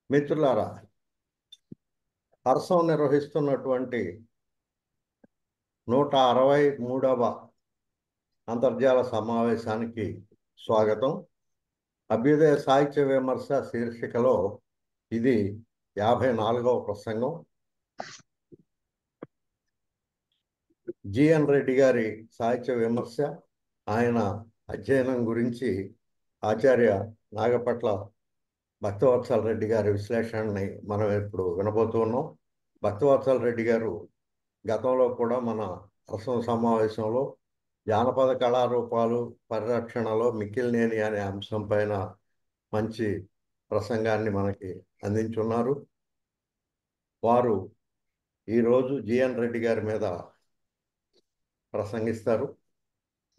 మిత్రులారా, హర్షం నిర్వహిస్తున్నటువంటి 163వ అంతర్జాల సమావేశానికి స్వాగతం. అభ్యుదయ సాహిత్య విమర్శ శీర్షికలో ఇది 54వ ప్రసంగం. జిఎన్ రెడ్డి గారి సాహిత్య విమర్శ, ఆయన అధ్యయనం గురించి ఆచార్య నాగపట్ల భక్తవత్సల రెడ్డి గారి విశ్లేషణని మనం ఇప్పుడు వినబోతున్నాం. భక్తవత్సల రెడ్డి గారు గతంలో కూడా మన హర్షం సమావేశంలో జానపద కళారూపాలు పరిరక్షణలో మిక్కిలినేని అనే అంశం పైన మంచి ప్రసంగాన్ని మనకి అందించున్నారు. వారు ఈరోజు జిఎన్ రెడ్డి గారి మీద ప్రసంగిస్తారు.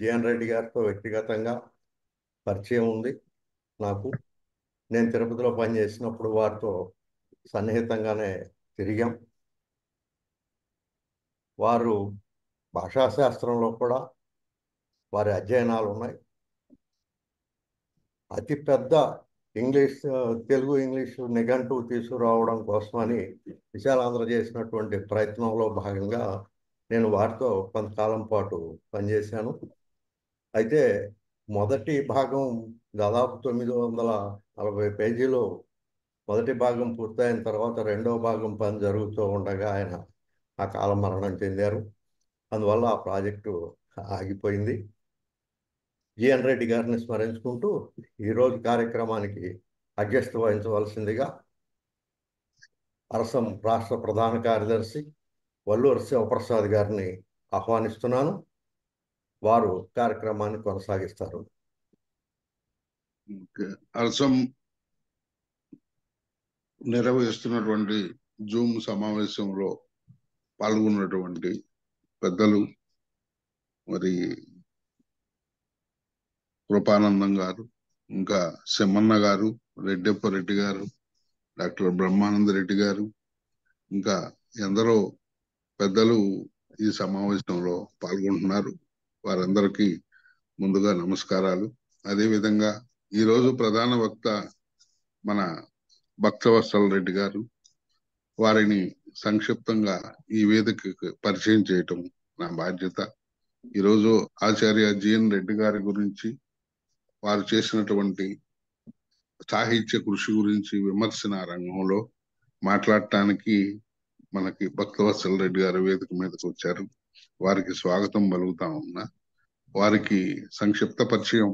జిఎన్ రెడ్డి గారితో వ్యక్తిగతంగా పరిచయం ఉంది నాకు. నేను తిరుపతిలో పనిచేసినప్పుడు వారితో సన్నిహితంగానే తిరిగాం. వారు భాషాశాస్త్రంలో కూడా వారి అధ్యయనాలు ఉన్నాయి. అతిపెద్ద తెలుగు ఇంగ్లీషు నిఘంటువు తీసుకురావడం కోసమని విశాలాంధ్ర చేసినటువంటి ప్రయత్నంలో భాగంగా నేను వారితో కొంతకాలం పాటు పనిచేశాను. అయితే మొదటి భాగం దాదాపు 940 పేజీలు మొదటి భాగం పూర్తయిన తర్వాత రెండవ భాగం పని జరుగుతూ ఉండగా ఆయన ఆ కాలం మరణం చెందారు. అందువల్ల ఆ ప్రాజెక్టు ఆగిపోయింది. జిఎన్ రెడ్డి గారిని స్మరించుకుంటూ ఈరోజు కార్యక్రమానికి అధ్యక్షత వహించవలసిందిగా హర్షం రాష్ట్ర ప్రధాన కార్యదర్శి వల్లూరు శివప్రసాద్ గారిని ఆహ్వానిస్తున్నాను. వారు కార్యక్రమాన్ని కొనసాగిస్తారు. హర్షం నిర్వహిస్తున్నటువంటి జూమ్ సమావేశంలో పాల్గొన్నటువంటి పెద్దలు మరి కృపానందం గారు, ఇంకా సెమ్మన్న గారు, రెడ్డప్ప రెడ్డి గారు, డాక్టర్ బ్రహ్మానంద రెడ్డి గారు, ఇంకా ఎందరో పెద్దలు ఈ సమావేశంలో పాల్గొంటున్నారు. వారందరికీ ముందుగా నమస్కారాలు. అదేవిధంగా ఈరోజు ప్రధాన వక్త మన భక్తవత్సల రెడ్డి గారు. వారిని సంక్షిప్తంగా ఈ వేదికకు పరిచయం చేయటం నా బాధ్యత. ఈరోజు ఆచార్య జిఎన్ రెడ్డి గారి గురించి, వారు చేసినటువంటి సాహిత్య కృషి గురించి విమర్శన రంగంలో మాట్లాడటానికి మనకి భక్తవత్సల రెడ్డి గారు వేదిక మీదకి వచ్చారు. వారికి స్వాగతం పలుకుతా ఉన్నా. వారికి సంక్షిప్త పరిచయం,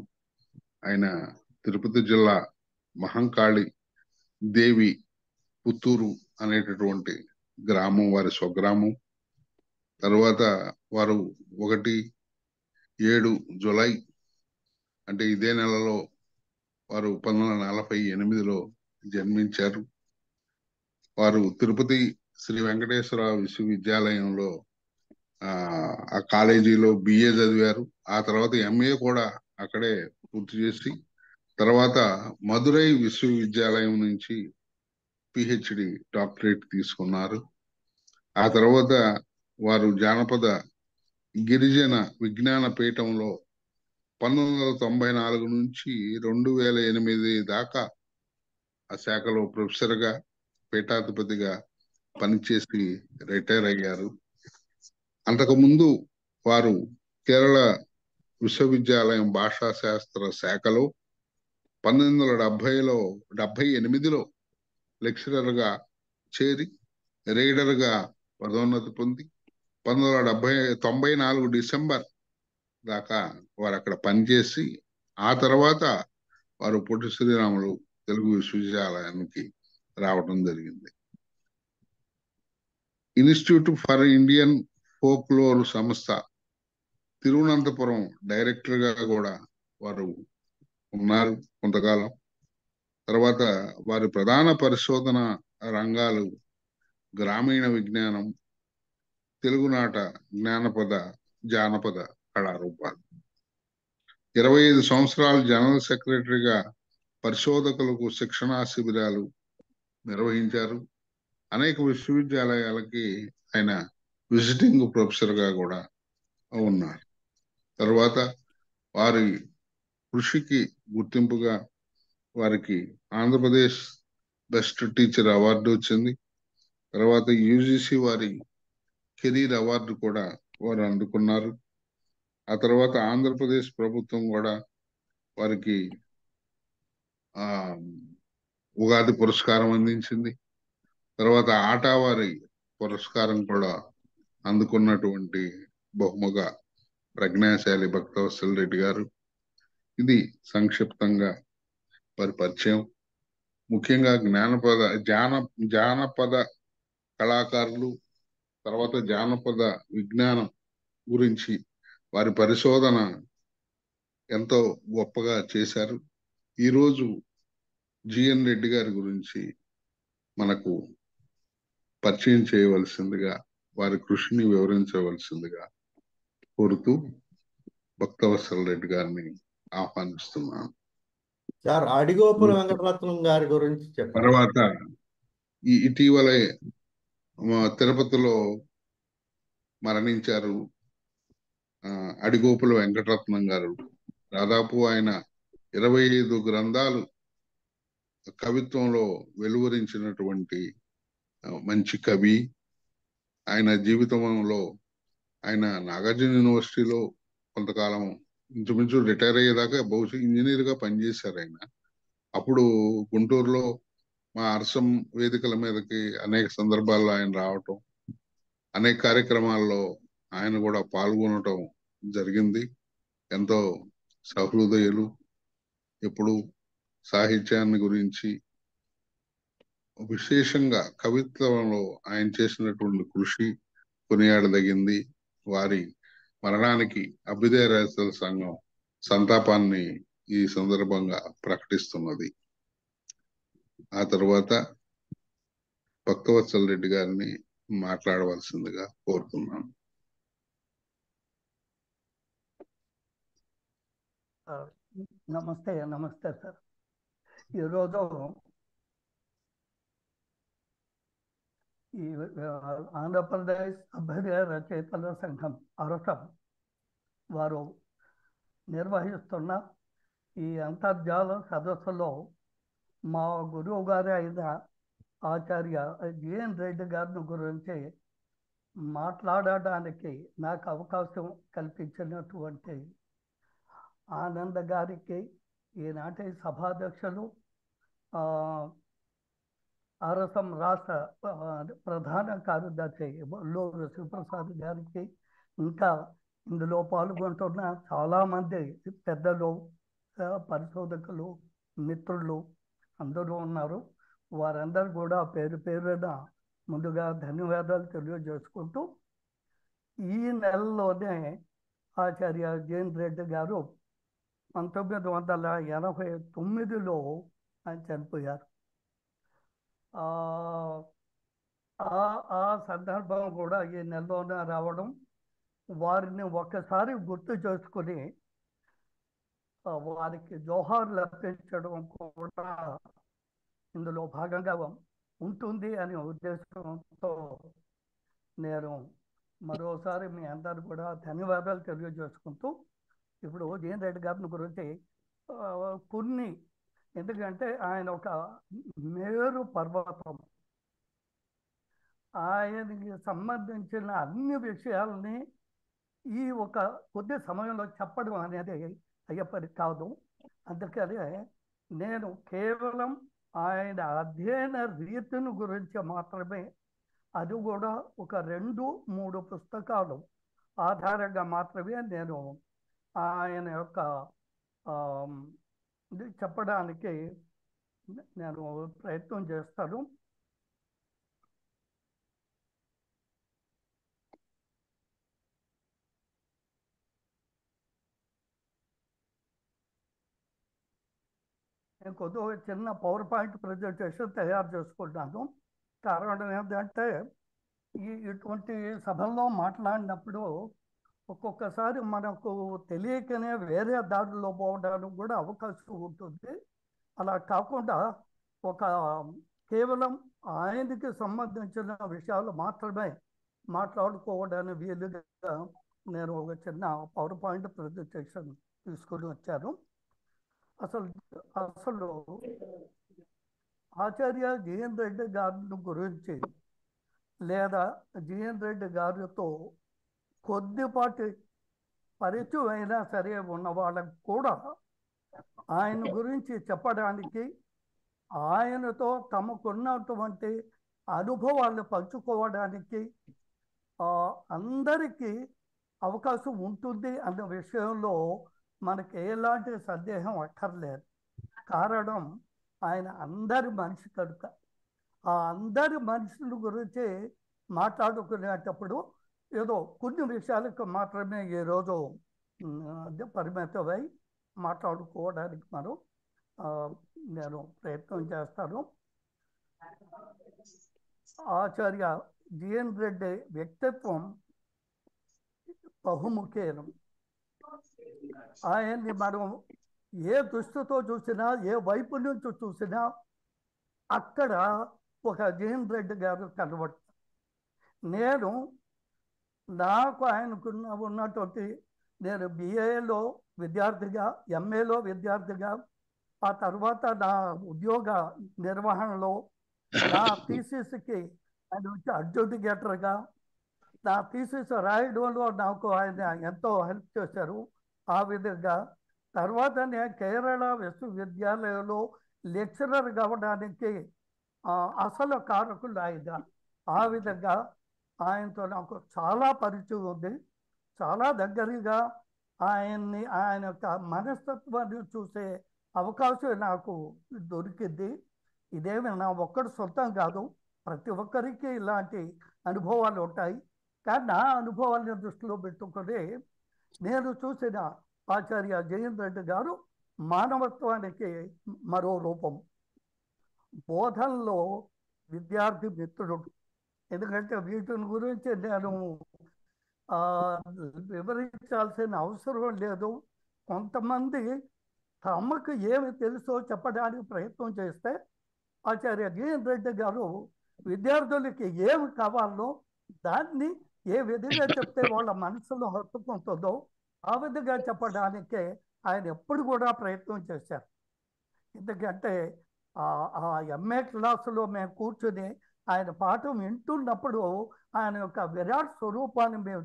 ఆయన తిరుపతి జిల్లా మహంకాళి దేవి పుత్తూరు అనేటటువంటి గ్రామం వారి స్వగ్రామం. తర్వాత వారు 1/7 జూలై అంటే ఇదే నెలలో వారు 1948లో జన్మించారు. వారు తిరుపతి శ్రీ వెంకటేశ్వర విశ్వవిద్యాలయంలో ఆ కాలేజీలో బిఏ చదివారు. ఆ తర్వాత ఎంఏ కూడా అక్కడే పూర్తి చేసి తర్వాత మదురై విశ్వవిద్యాలయం నుంచి పిహెచ్డి డాక్టరేట్ తీసుకున్నారు. ఆ తర్వాత వారు జానపద గిరిజన విజ్ఞాన పీఠంలో 1994 నుంచి 2008 దాకా ఆ శాఖలో ప్రొఫెసర్గా, పీఠాధిపతిగా పనిచేసి రిటైర్ అయ్యారు. అంతకుముందు వారు కేరళ విశ్వవిద్యాలయం భాషా శాస్త్ర శాఖలో 1978లో లెక్చరర్గా చేరి రీడర్గా పదోన్నతి పొంది 1994 డిసెంబర్ దాకా వారు అక్కడ పనిచేసి ఆ తర్వాత వారు పొట్టి శ్రీరాములు తెలుగు విశ్వవిద్యాలయానికి రావడం జరిగింది. ఇన్స్టిట్యూట్ ఫర్ ఇండియన్ ఫోక్లోర్ సంస్థ తిరువనంతపురం డైరెక్టర్గా కూడా వారు ఉన్నారు కొంతకాలం. తర్వాత వారి ప్రధాన పరిశోధన రంగాలు గ్రామీణ విజ్ఞానం, తెలుగునాట జానపద కళారూపాలు. 25 సంవత్సరాలు జనరల్ సెక్రటరీగా పరిశోధకులకు శిక్షణా శిబిరాలు నిర్వహించారు. అనేక విశ్వవిద్యాలయాలకి ఆయన విజిటింగ్ ప్రొఫెసర్గా కూడా ఉన్నారు. తర్వాత వారి కృషికి గుర్తింపుగా వారికి ఆంధ్రప్రదేశ్ బెస్ట్ టీచర్ అవార్డు వచ్చింది. తర్వాత యూజీసీ వారి కెరీర్ అవార్డు కూడా వారు అందుకున్నారు. ఆ తర్వాత ఆంధ్రప్రదేశ్ ప్రభుత్వం కూడా వారికి ఆ ఉగాది పురస్కారం అందించింది. తర్వాత ఆటావారి పురస్కారం కూడా అందుకున్నటువంటి బహుమగా ప్రజ్ఞాశాలి భక్తవత్సల రెడ్డి గారు. ఇది సంక్షిప్తంగా వారి పరిచయం. ముఖ్యంగా జానపద కళాకారులు, తర్వాత జానపద విజ్ఞానం గురించి వారి పరిశోధన ఎంతో గొప్పగా చేశారు. ఈరోజు జిఎన్ రెడ్డి గారి గురించి మనకు పరిచయం చేయవలసిందిగా, వారి కృషిని వివరించవలసిందిగా కోరుతూ భక్తవత్సల రెడ్డి గారిని ఆహ్వానిస్తున్నాను. సార్, అడిగోపుల వెంకటరత్నం గారి గురించి చెప్పండి. తర్వాత ఇటీవలే తిరుపతిలో మరణించారు అడిగోపుల వెంకటరత్నం గారు. దాదాపు ఆయన 25 గ్రంథాలు కవిత్వంలో వెలువరించినటువంటి మంచి కవి. ఆయన జీవితంలో ఆయన నాగార్జున యూనివర్సిటీలో కొంతకాలం ఇంచుమించు రిటైర్ అయ్యేదాకా బహుశా ఇంజనీర్ గా పనిచేశారు ఆయన. అప్పుడు గుంటూరులో మా అర్సం వేదికల మీదకి అనేక సందర్భాల్లో ఆయన రావటం, అనేక కార్యక్రమాల్లో ఆయన కూడా పాల్గొనటం జరిగింది. ఎంతో సహృదయులు. ఎప్పుడు సాహిత్యాన్ని గురించి, విశేషంగా కవిత్వంలో ఆయన చేసినటువంటి కృషి కొనియాడదగింది. వారి మరణానికి అభ్యుదయ రచయితల సంఘం సంతాపాన్ని ఈ సందర్భంగా ప్రకటిస్తున్నది. ఆ తర్వాత భక్తవత్సల రెడ్డి గారిని మాట్లాడవలసిందిగా కోరుతున్నాను. నమస్తే సార్. ఈరోజు ఈ ఆంధ్రప్రదేశ్ అభ్యుదయ రచయితల సంఘం అరసం వారు నిర్వహిస్తున్న ఈ అంతర్జాల సదస్సులో మా గురువు గారి అయిన ఆచార్య జిఎన్ రెడ్డి గారిని గురించి మాట్లాడడానికి నాకు అవకాశం కల్పించినటువంటి ఆనంద్ గారికి, ఈనాటి సభాధ్యక్షులు అరసం రాష్ట్ర ప్రధాన కార్యదర్శి వల్లూరు శివప్రసాద్ గారికి, ఇంకా ఇందులో పాల్గొంటున్న చాలామంది పెద్దలు, పరిశోధకులు, మిత్రులు అందరూ ఉన్నారు. వారందరూ కూడా పేరు పేరున ముందుగా ధన్యవాదాలు తెలియజేసుకుంటూ, ఈ నెలలోనే ఆచార్య జిఎన్ రెడ్డి గారు 1989లో ఆయన చనిపోయారు. ఆ సందర్భం కూడా ఈ నెలలోనే రావడం, వారిని ఒక్కసారి గుర్తు చేసుకుని వారికి జోహార్లు అర్పించడం కూడా ఇందులో భాగంగా ఉంటుంది అనే ఉద్దేశంతో నేను మరోసారి మీ అందరు కూడా ధన్యవాదాలు తెలియజేసుకుంటూ, ఇప్పుడు జిఎన్ రెడ్డి గారిని గురించి కొన్ని, ఎందుకంటే ఆయన ఒక మేరు పర్వతం, ఆయనకి సంబంధించిన అన్ని విషయాలని ఈ ఒక కొద్ది సమయంలో చెప్పడం అనేది అయ్యేపడి కాదు. అందుకని నేను కేవలం ఆయన అధ్యయన రీతిని గురించి మాత్రమే, అది కూడా ఒక 2-3 పుస్తకాలు ఆధారంగా మాత్రమే నేను ఆయన యొక్క చెప్పడానికి నేను ప్రయత్నం చేస్తాను. నేను కొద్దిగా చిన్న పవర్ పాయింట్ ప్రజెంటేషన్ తయారు చేసుకుంటాను. కారణం ఏంటంటే ఇటువంటి సభల్లో మాట్లాడినప్పుడు ఒక్కొక్కసారి మనకు తెలియకనే వేరే దారిలో పోవడానికి కూడా అవకాశం ఉంటుంది. అలా కాకుండా కేవలం ఆయనకి సంబంధించిన విషయాలు మాత్రమే మాట్లాడుకోవడానికి వీలుగా నేను ఒక చిన్న పవర్ పాయింట్ ప్రజెంటేషన్ తీసుకొని వచ్చాను. అసలు ఆచార్య జిఎన్ రెడ్డి గారి గురించి లేదా జిఎన్ రెడ్డి గారితో కొద్దిపాటి పరిచయం అయినా సరే ఉన్న వాళ్ళకు కూడా ఆయన గురించి చెప్పడానికి, ఆయనతో తమకున్నటువంటి అనుభవాలను పంచుకోవడానికి అందరికీ అవకాశం ఉంటుంది అన్న విషయంలో మనకి ఎలాంటి సందేహం అక్కర్లేదు. కారణం ఆయన అందరి మనిషి కనుక. ఆ అందరి మనుషుల గురించి మాట్లాడుకునేటప్పుడు ఏదో కొన్ని విషయాలకు మాత్రమే ఈరోజు పరిమితమై మాట్లాడుకోవడానికి నేను ప్రయత్నం చేస్తాను. ఆచార్య జిఎన్ రెడ్డి వ్యక్తిత్వం బహుముఖేనం. ఆయన్ని మనం ఏ దృష్టితో చూసినా, ఏ వైపు నుంచి చూసినా అక్కడ ఒక జిఎన్ రెడ్డి గారు కనబడతారు. నాకు ఉన్నటువంటి నేను బిఏలో విద్యార్థిగా, ఎంఏలో విద్యార్థిగా, ఆ తర్వాత నా ఉద్యోగ నిర్వహణలో నా థీసిస్కి ఆయన వచ్చి అడ్జుడికేటర్గా నా థీసిస్ రాయడంలో నాకు ఆయన ఎంతో హెల్ప్ చేశారు. ఆ విధంగా తర్వాత నేను కేరళ విశ్వవిద్యాలయంలో లెక్చరర్ కావడానికి అసలు కారకులు ఆయన. ఆ విధంగా ఆయనతో నాకు చాలా పరిచయం ఉంది. చాలా దగ్గరగా ఆయన యొక్క మనస్తత్వాన్ని చూసే అవకాశం నాకు దొరికింది. ఇదేమి నా ఒక్కడి సొంతం కాదు, ప్రతి ఒక్కరికి ఇలాంటి అనుభవాలు ఉంటాయి. కానీ నా అనుభవాలను దృష్టిలో పెట్టుకొని నేను చూసిన ఆచార్య జిఎన్ రెడ్డి గారు మానవత్వానికి మరో రూపం. బోధనలో విద్యార్థి మిత్రుడు. ఎందుకంటే వీటిని గురించి నేను వివరించాల్సిన అవసరం లేదు. కొంతమంది తమకు ఏమి తెలుసో చెప్పడానికి ప్రయత్నం చేస్తే ఆచార్య జిఎన్ రెడ్డి గారు విద్యార్థులకి ఏమి కావాలో దాన్ని ఏ విధంగా చెప్తే వాళ్ళ మనసులో హత్తుకుంటుందో ఆ విధంగా చెప్పడానికే ఆయన ఎప్పుడు కూడా ప్రయత్నం చేశారు. ఎందుకంటే ఆ ఎంఏ క్లాసులో మేము కూర్చుని ఆయన పాఠం వింటున్నప్పుడు ఆయన యొక్క విరాట్ స్వరూపాన్ని మేము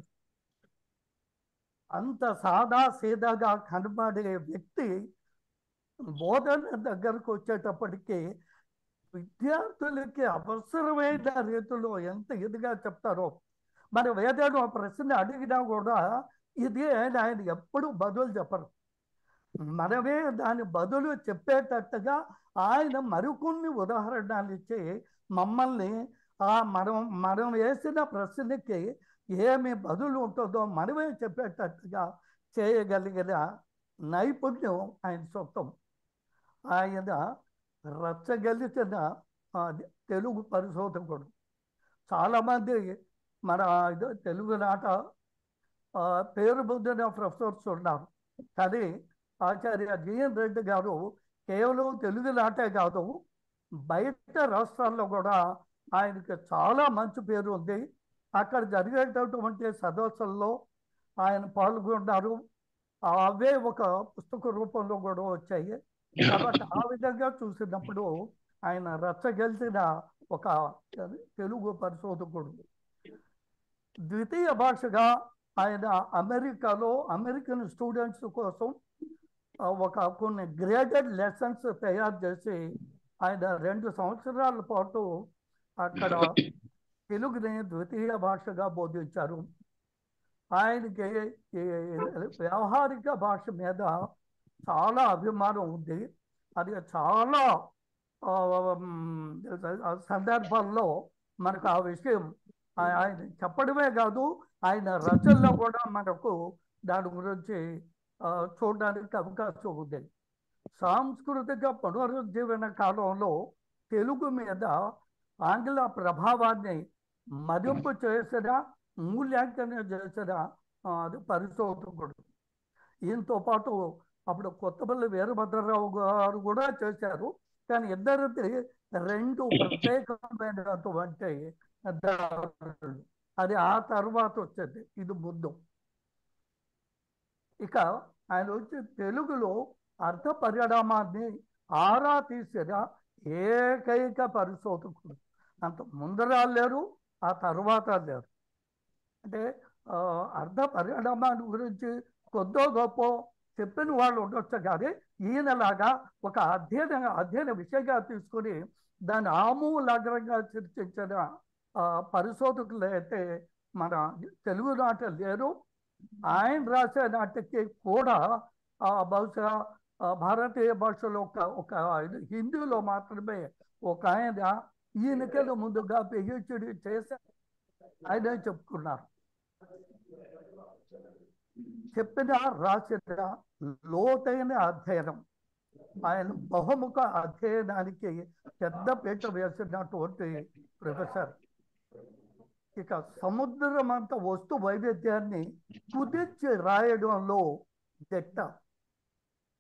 అంత సాదా సీదాగా కనబడే వ్యక్తి బోధన దగ్గరకు వచ్చేటప్పటికి విద్యార్థులకి అవసరమైన రీతిలో ఎంత ఇదిగా చెప్తారో. మనం ఏదైనా ప్రశ్న అడిగినా కూడా ఇది ఆయన ఎప్పుడు బదులు చెప్పరు. మనమే దాని బదులు చెప్పేటట్టుగా ఆయన మరికొన్ని ఉదాహరణలు ఇచ్చి మమ్మల్ని మనం వేసిన ప్రశ్నకి ఏమి బదులు ఉంటుందో మనమే చెప్పేటట్టుగా చేయగలిగిన నైపుణ్యం ఆయన సొంతం. ఆయన రచ్చగలిచిన తెలుగు పరిశోధకుడు. చాలామంది మన తెలుగునాట పేరు పొందిన ప్రొఫెసర్స్ ఉన్నారు. కానీ ఆచార్య జిఎన్ రెడ్డి గారు కేవలం తెలుగునాటే కాదు, బయట రాష్ట్రాల్లో కూడా ఆయనకి చాలా మంచి పేరు ఉంది. అక్కడ జరిగేటటువంటి సదస్సుల్లో ఆయన పాల్గొన్నారు. అవే ఒక పుస్తక రూపంలో కూడా వచ్చాయి. కాబట్టి ఆ విధంగా చూసినప్పుడు ఆయన రచ్చగెలిచిన ఒక తెలుగు పరిశోధకుడు. ద్వితీయ భాషగా ఆయన అమెరికాలో అమెరికన్ స్టూడెంట్స్ కోసం కొన్ని గ్రేడెడ్ లెసన్స్ తయారు చేసి ఆయన 2 సంవత్సరాల పాటు అక్కడ తెలుగుని ద్వితీయ భాషగా బోధించారు. ఆయనకి వ్యవహారిక భాష మీద చాలా అభిమానం ఉంది. అది చాలా సందర్భాల్లో మనకు ఆ విషయం ఆయన చెప్పడమే కాదు, ఆయన రచనలో కూడా మనకు దాని గురించి చూడడానికి అవకాశం ఉంది. సాంస్కృతిక పునరుజ్జీవన కాలంలో తెలుగు మీద ఆంగ్ల ప్రభావాన్ని మదింపు చేసిన, మూల్యాంకనం చేసిన పరిశోధకుడు. ఈయనతో పాటు అప్పుడు కొత్తపల్లి వీరభద్రరావు గారు కూడా చేశారు. కానీ ఇద్దరిది 2 ప్రత్యేకమైనటువంటి దారులు. అది ఆ తర్వాత వచ్చేది, ఇది ముందు. ఇక ఆయన వచ్చి తెలుగులో అర్థ పరిణామాన్ని ఆరా తీసిన ఏకైక పరిశోధకుడు. అంత ముందర లేరు, ఆ తర్వాత లేరు. అంటే అర్ధ పరిణామాన్ని గురించి కొద్దో గొప్ప చెప్పిన వాళ్ళు ఉండొచ్చు, కానీ ఈయనలాగా ఒక అధ్యయన విషయంగా తీసుకుని దాన్ని ఆమూలాగ్రంగా చర్చించిన పరిశోధకులు అయితే మన తెలుగు నాట లేరు. ఆయన రాసే నాటికి కూడా బహుశా భారతీయ భాషలో ఒక హిందీలో మాత్రమే ఒక ఆయన ఈయనకెళ్ళ ముందుగా పిహెచ్డి చేసి ఆయన చెప్పుకున్నారు. చెప్పిన రాసిన లోతైన అధ్యయనం, ఆయన బహుముఖ అధ్యయనానికి పెద్ద పీట వేసినటువంటి ప్రొఫెసర్. ఇక సముద్రం అంత వస్తు వైవిధ్యాన్ని కుదిర్చి రాయడంలో దిట్ట.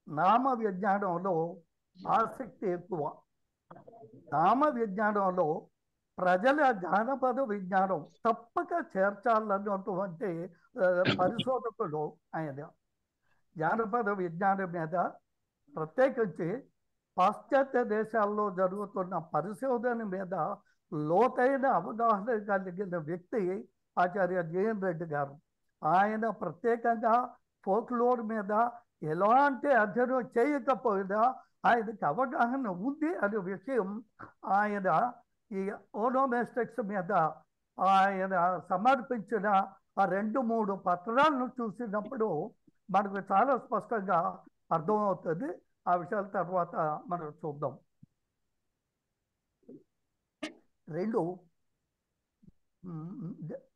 నామ విజ్ఞానంలో ఆసక్తి ఎక్కువ. నామ విజ్ఞానంలో ప్రజల జానపద విజ్ఞానం తప్పక చేర్చాలన్నటువంటి పరిశోధకులు ఆయన. జానపద విజ్ఞానం మీద ప్రత్యేకించి పాశ్చాత్య దేశాల్లో జరుగుతున్న పరిశోధన మీద లోతైన అవగాహన కలిగిన వ్యక్తి ఆచార్య జేఎన్ రెడ్డి గారు. ఆయన ప్రత్యేకంగా ఫోక్లోర్ మీద ఎలాంటి అధ్యయనం చేయకపోయినా ఆయనకి అవగాహన ఉంది అనే విషయం ఆయన ఈ ఓనోమాస్టిక్స్ మీద ఆయన సమర్పించిన ఆ 2-3 పత్రాలను చూసినప్పుడు మనకు చాలా స్పష్టంగా అర్థమవుతుంది. ఆ విషయాల తర్వాత మనం చూద్దాం. 2,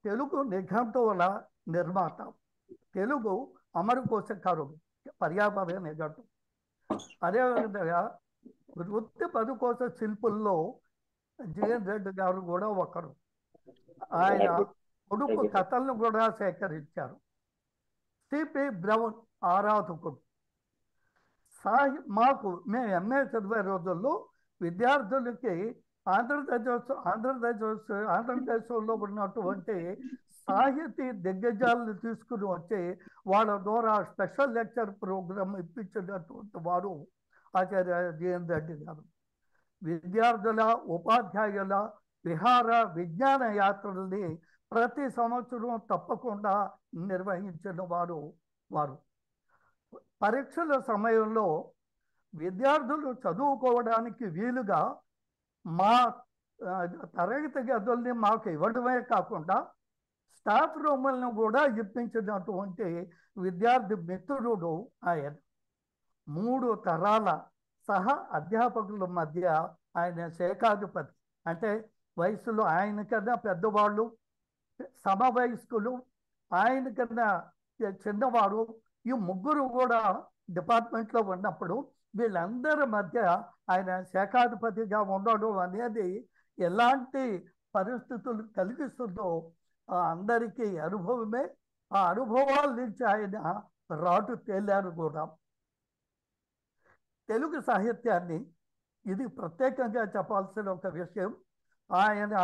తెలుగు నిఘంటువుల నిర్మాత, తెలుగు అమరకోశకారుడు, పర్యావరణ నిఘంటు. అదేవిధంగా వృత్తి పదుకోశ శిల్పుల్లో జేఎన్ రెడ్డి గారు కూడా ఒకరు. ఆయన పొడుపు కథలను కూడా సేకరించారు. సిపి బ్రౌన్ ఆరాధకుడు. మేము ఎంఏ చదివే రోజుల్లో విద్యార్థులకి ఆంధ్రదేశంలో ఉన్నటువంటి సాహితీ దిగ్గజాలను తీసుకుని వచ్చి వాళ్ళ ద్వారా స్పెషల్ లెక్చర్ ప్రోగ్రామ్ ఇప్పించినటువంటి వారు ఆచార్య జేఎన్ రెడ్డి గారు. విద్యార్థుల ఉపాధ్యాయుల విహార విజ్ఞాన యాత్రల్ని ప్రతి సంవత్సరం తప్పకుండా నిర్వహించిన వారు. పరీక్షల సమయంలో విద్యార్థులు చదువుకోవడానికి వీలుగా మా తరగతి గదుల్ని మాకు ఇవ్వడమే కాకుండా స్టాఫ్ రూములను కూడా ఇప్పించినటువంటి విద్యార్థి మిత్రుడు ఆయన. 3 తరాల సహ అధ్యాపకుల మధ్య ఆయన శేఖాధిపతి. అంటే వయసులో ఆయన కన్నా పెద్దవాళ్ళు, సమవయస్కులు, ఆయన కన్నా చిన్నవారు, ఈ ముగ్గురు కూడా డిపార్ట్మెంట్లో ఉన్నప్పుడు వీళ్ళందరి మధ్య ఆయన శాఖాధిపతిగా ఉండడం అనేది ఎలాంటి పరిస్థితులు కలిగిస్తుందో అందరికీ అనుభవమే. ఆ అనుభవాల నుంచి ఆయన రాటు తేలారు కూడా. తెలుగు సాహిత్యాన్ని, ఇది ప్రత్యేకంగా చెప్పాల్సిన ఒక విషయం, ఆయన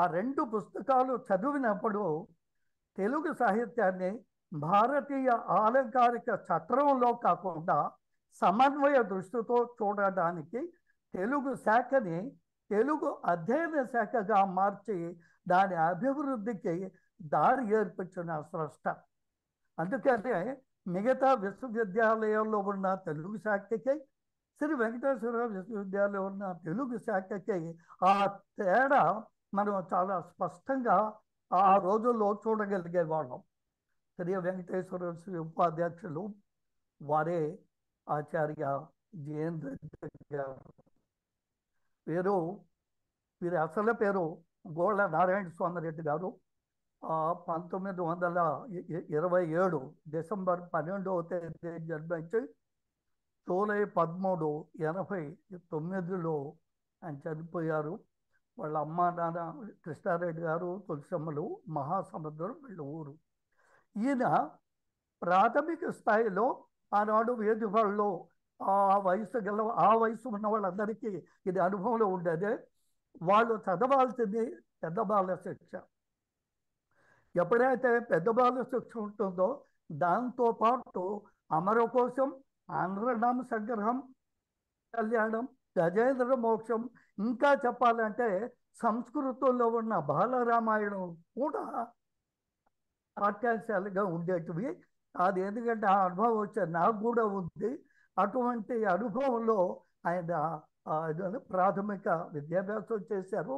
ఆ 2 పుస్తకాలు చదివినప్పుడు తెలుగు సాహిత్యాన్ని భారతీయ ఆలంకారిక చట్రంలో కాకుండా సమన్వయ దృష్టితో చూడడానికి తెలుగు శాఖని తెలుగు అధ్యయన శాఖగా మార్చి దాని అభివృద్ధికి దారి ఏర్పించిన స్రష్ట. అందుకనే మిగతా విశ్వవిద్యాలయాల్లో ఉన్న తెలుగు శాఖకి, శ్రీ వెంకటేశ్వర విశ్వవిద్యాలయంలో ఉన్న తెలుగు శాఖకి ఆ తేడా మనం చాలా స్పష్టంగా ఆ రోజుల్లో చూడగలిగే వాళ్ళం. శ్రీ వెంకటేశ్వర ఉపాధ్యక్షులు వారే ఆచార్య జేఎన్ రెడ్డి గారు. వీరి అసలు పేరు గోళ్ళ నారాయణ స్వామి రెడ్డి గారు. 1927 డిసెంబర్ 12వ తేదీ జన్మించి జూలై 13, 1989లో ఆయన చనిపోయారు. వాళ్ళ అమ్మ నాన్న కృష్ణారెడ్డి గారు, తులసమ్మలు, మహాసముద్రం వీళ్ళ ఊరు. ఈయన ప్రాథమిక స్థాయిలో ఆనాడు వేదికల్లో ఆ వయసు ఉన్న వాళ్ళందరికీ ఇది అనుభవంలో ఉండేదే. వాళ్ళు చదవాల్సింది పెద్ద బాల శిక్ష. ఎప్పుడైతే పెద్ద బాల శిక్ష ఉంటుందో దాంతోపాటు అమరకోశం, ఆంధ్రనామ సంగ్రహం, కళ్యాణం, గజేంద్ర మోక్షం, ఇంకా చెప్పాలంటే సంస్కృతంలో ఉన్న బాలరామాయణం కూడా పాఠ్యాంశాలుగా ఉండేటివి. అది ఎందుకంటే ఆ అనుభవం వచ్చేది, నాకు కూడా ఉంది. అటువంటి అనుభవంలో ఆయన ప్రాథమిక విద్యాభ్యాసం చేశారు.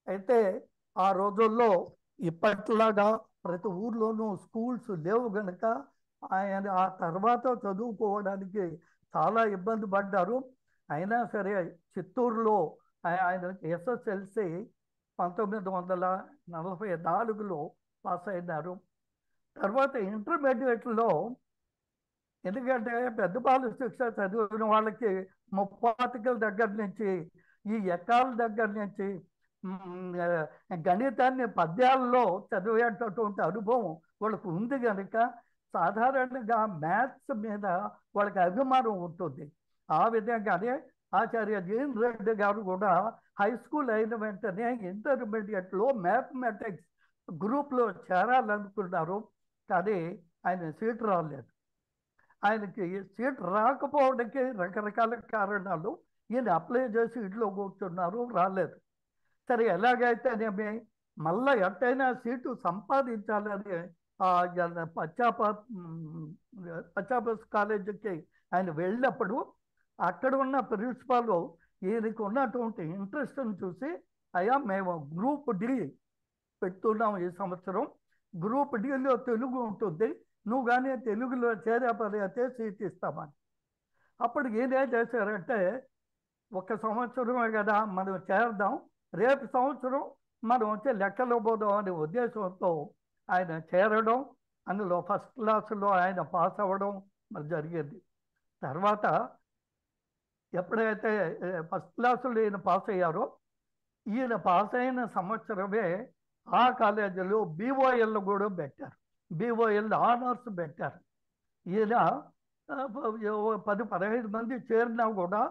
అయితే ఆ రోజుల్లో ఇప్పట్లాగా ప్రతి ఊర్లోనూ స్కూల్స్ లేవు గనక ఆయన ఆ తర్వాత చదువుకోవడానికి చాలా ఇబ్బంది పడ్డారు. అయినా సరే చిత్తూరులో ఆయన SSLC 1944లో పాస్ అయినారు. తర్వాత ఇంటర్మీడియట్లో, ఎందుకంటే పెద్ద బాల శిక్ష చదివిన వాళ్ళకి ముప్పాతికల దగ్గర నుంచి ఈ ఎక్కాల దగ్గర నుంచి గణితాన్ని పద్యాల్లో చదివేటటువంటి అనుభవం వాళ్ళకు ఉంది కనుక సాధారణంగా మ్యాథ్స్ మీద వాళ్ళకి అభిమానం ఉంటుంది. ఆ విధంగానే ఆచార్య జీన్ రెడ్డి గారు కూడా హై స్కూల్ అయిన వెంటనే ఇంటర్మీడియట్లో మ్యాథమెటిక్స్ గ్రూప్లో చేరాలనుకున్నారు. కానీ ఆయన సీట్ రాలేదు. ఆయనకి సీట్ రాకపోవడానికి రకరకాల కారణాలు. ఈయన అప్లై చేసి ఇంట్లో కూర్చున్నారు, రాలేదు. సరే ఎలాగైతేనేమి మళ్ళీ ఎట్టయినా సీటు సంపాదించాలని పచ్చాపస్ కాలేజీకి ఆయన వెళ్ళినప్పుడు అక్కడ ఉన్న ప్రిన్సిపాల్ ఈయనకి ఉన్నటువంటి ఇంట్రెస్ట్ని చూసి, అయ్యా మేము గ్రూప్ డి పెడుతున్నాం ఈ సంవత్సరం, గ్రూప్ డిలో తెలుగు ఉంటుంది, నువ్వు కానీ తెలుగులో చేరేపడితే సీట్ ఇస్తామని. అప్పుడు ఈయనేం చేశారంటే, ఒక సంవత్సరమే కదా మనం చేరదాం, రేపు సంవత్సరం మనం వచ్చి లెక్కలో పోదాం అనే ఉద్దేశంతో ఆయన చేరడం, అందులో ఫస్ట్ క్లాసులో ఆయన పాస్ అవ్వడం మరి జరిగింది. తర్వాత ఎప్పుడైతే ఫస్ట్ క్లాసులో ఈయన పాస్ అయ్యారో, ఈయన పాస్ అయిన సంవత్సరమే ఆ కాలేజీలో BOL కూడా పెట్టారు, BOL ఆనర్స్ పెట్టారు. ఈయన 10-15 మంది చేరినా కూడా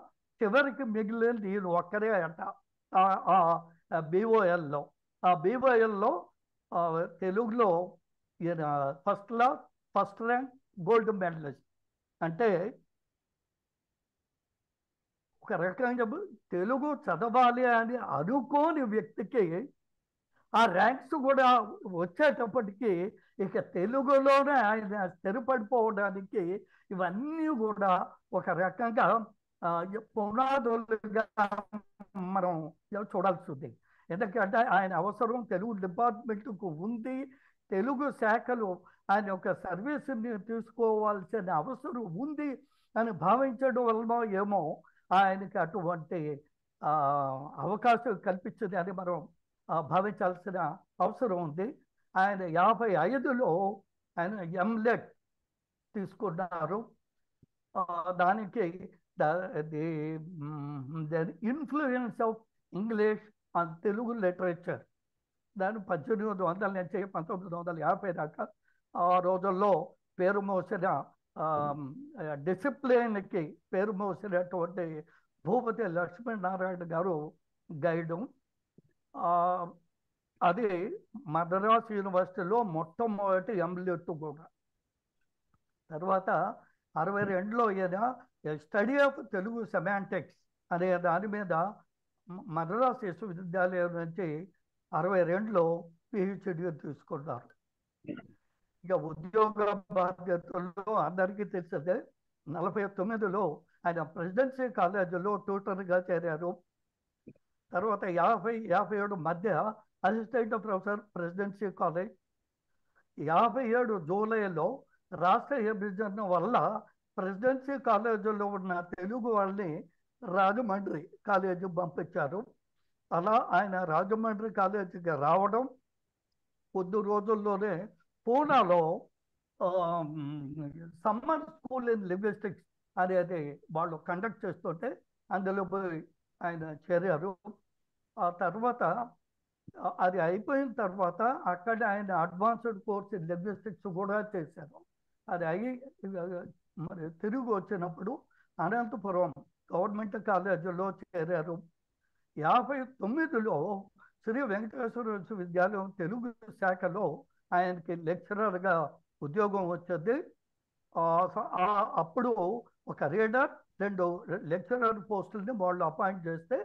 చివరికి మిగిలింది ఈయన ఒక్కరే అంట BOLలో. ఆ BOLలో తెలుగులో ఈయన ఫస్ట్ ర్యాంక్, గోల్డ్ మెడలిస్ట్. అంటే ఒక రకంగా తెలుగు చదవాలి అని అనుకోని వ్యక్తికి ఆ ర్యాంక్స్ కూడా వచ్చేటప్పటికి ఇక తెలుగులోనే ఆయన స్థిరపడిపోవడానికి ఇవన్నీ కూడా ఒక రకంగా పునాదులుగా మనం చూడాల్సి ఉంది. ఎందుకంటే ఆయన అవసరం తెలుగు డిపార్ట్మెంట్కు ఉంది, తెలుగు శాఖలు ఆయన యొక్క సర్వీస్ని తీసుకోవాల్సిన అవసరం ఉంది అని భావించడం వలన ఏమో ఆయనకి అటువంటి అవకాశం కల్పించింది అని మనం భావించాల్సిన అవసరం ఉంది. ఆయన 55లో ఆయన MLET తీసుకున్నారు. దానికి the influence of English on Telugu literature, దాని 1800 నుంచి 1950 దాకా ఆ రోజుల్లో పేరు మోసిన డిసిప్లిన్కి పేరు మోసినటువంటి భూపతి లక్ష్మీనారాయణ గారు గైడు. అది మద్రాస్ యూనివర్సిటీలో మొట్టమొదటి MLET కూడా. తర్వాత 62లో ఈయన స్టడీ ఆఫ్ తెలుగు సెమాంటిక్స్ అనే దాని మీద మద్రాస్ విశ్వవిద్యాలయం నుంచి 62లో PhD తీసుకున్నారు. ఇక ఉద్యోగ బాధ్యతల్లో అందరికీ తెలిసిందే, 49లో ఆయన ప్రెసిడెన్సీ కాలేజీలో ట్యూటర్గా చేరారు. తర్వాత 50-57 మధ్య అసిస్టెంట్ ప్రొఫెసర్ ప్రెసిడెన్సీ కాలేజ్. 57 జూలైలో రాష్ట్ర విభజన వల్ల ప్రెసిడెన్సీ కాలేజీలో ఉన్న తెలుగు వాళ్ళని రాజమండ్రి కాలేజీ పంపించారు. అలా ఆయన రాజమండ్రి కాలేజీకి రావడం, కొద్ది రోజుల్లోనే పూనాలో సమ్మర్ స్కూల్ ఇన్ లింగ్విస్టిక్స్ అనేది వాళ్ళు కండక్ట్ చేస్తుంటే అందులో పోయి ఆయన చేరారు. ఆ తర్వాత అది అయిపోయిన తర్వాత అక్కడ ఆయన అడ్వాన్స్డ్ కోర్స్ ఇన్ లింగ్విస్టిక్స్ కూడా చేశారు. అది అయ్యి మరి తిరిగి వచ్చినప్పుడు అనంతపురం గవర్నమెంట్ కాలేజీలో చేరారు. 59లో శ్రీ వెంకటేశ్వర విశ్వవిద్యాలయం తెలుగు శాఖలో ఆయనకి లెక్చరర్గా ఉద్యోగం వచ్చింది. అప్పుడు ఒక రీడర్, 2 లెక్చరర్ పోస్టుల్ని వాళ్ళు అపాయింట్ చేస్తే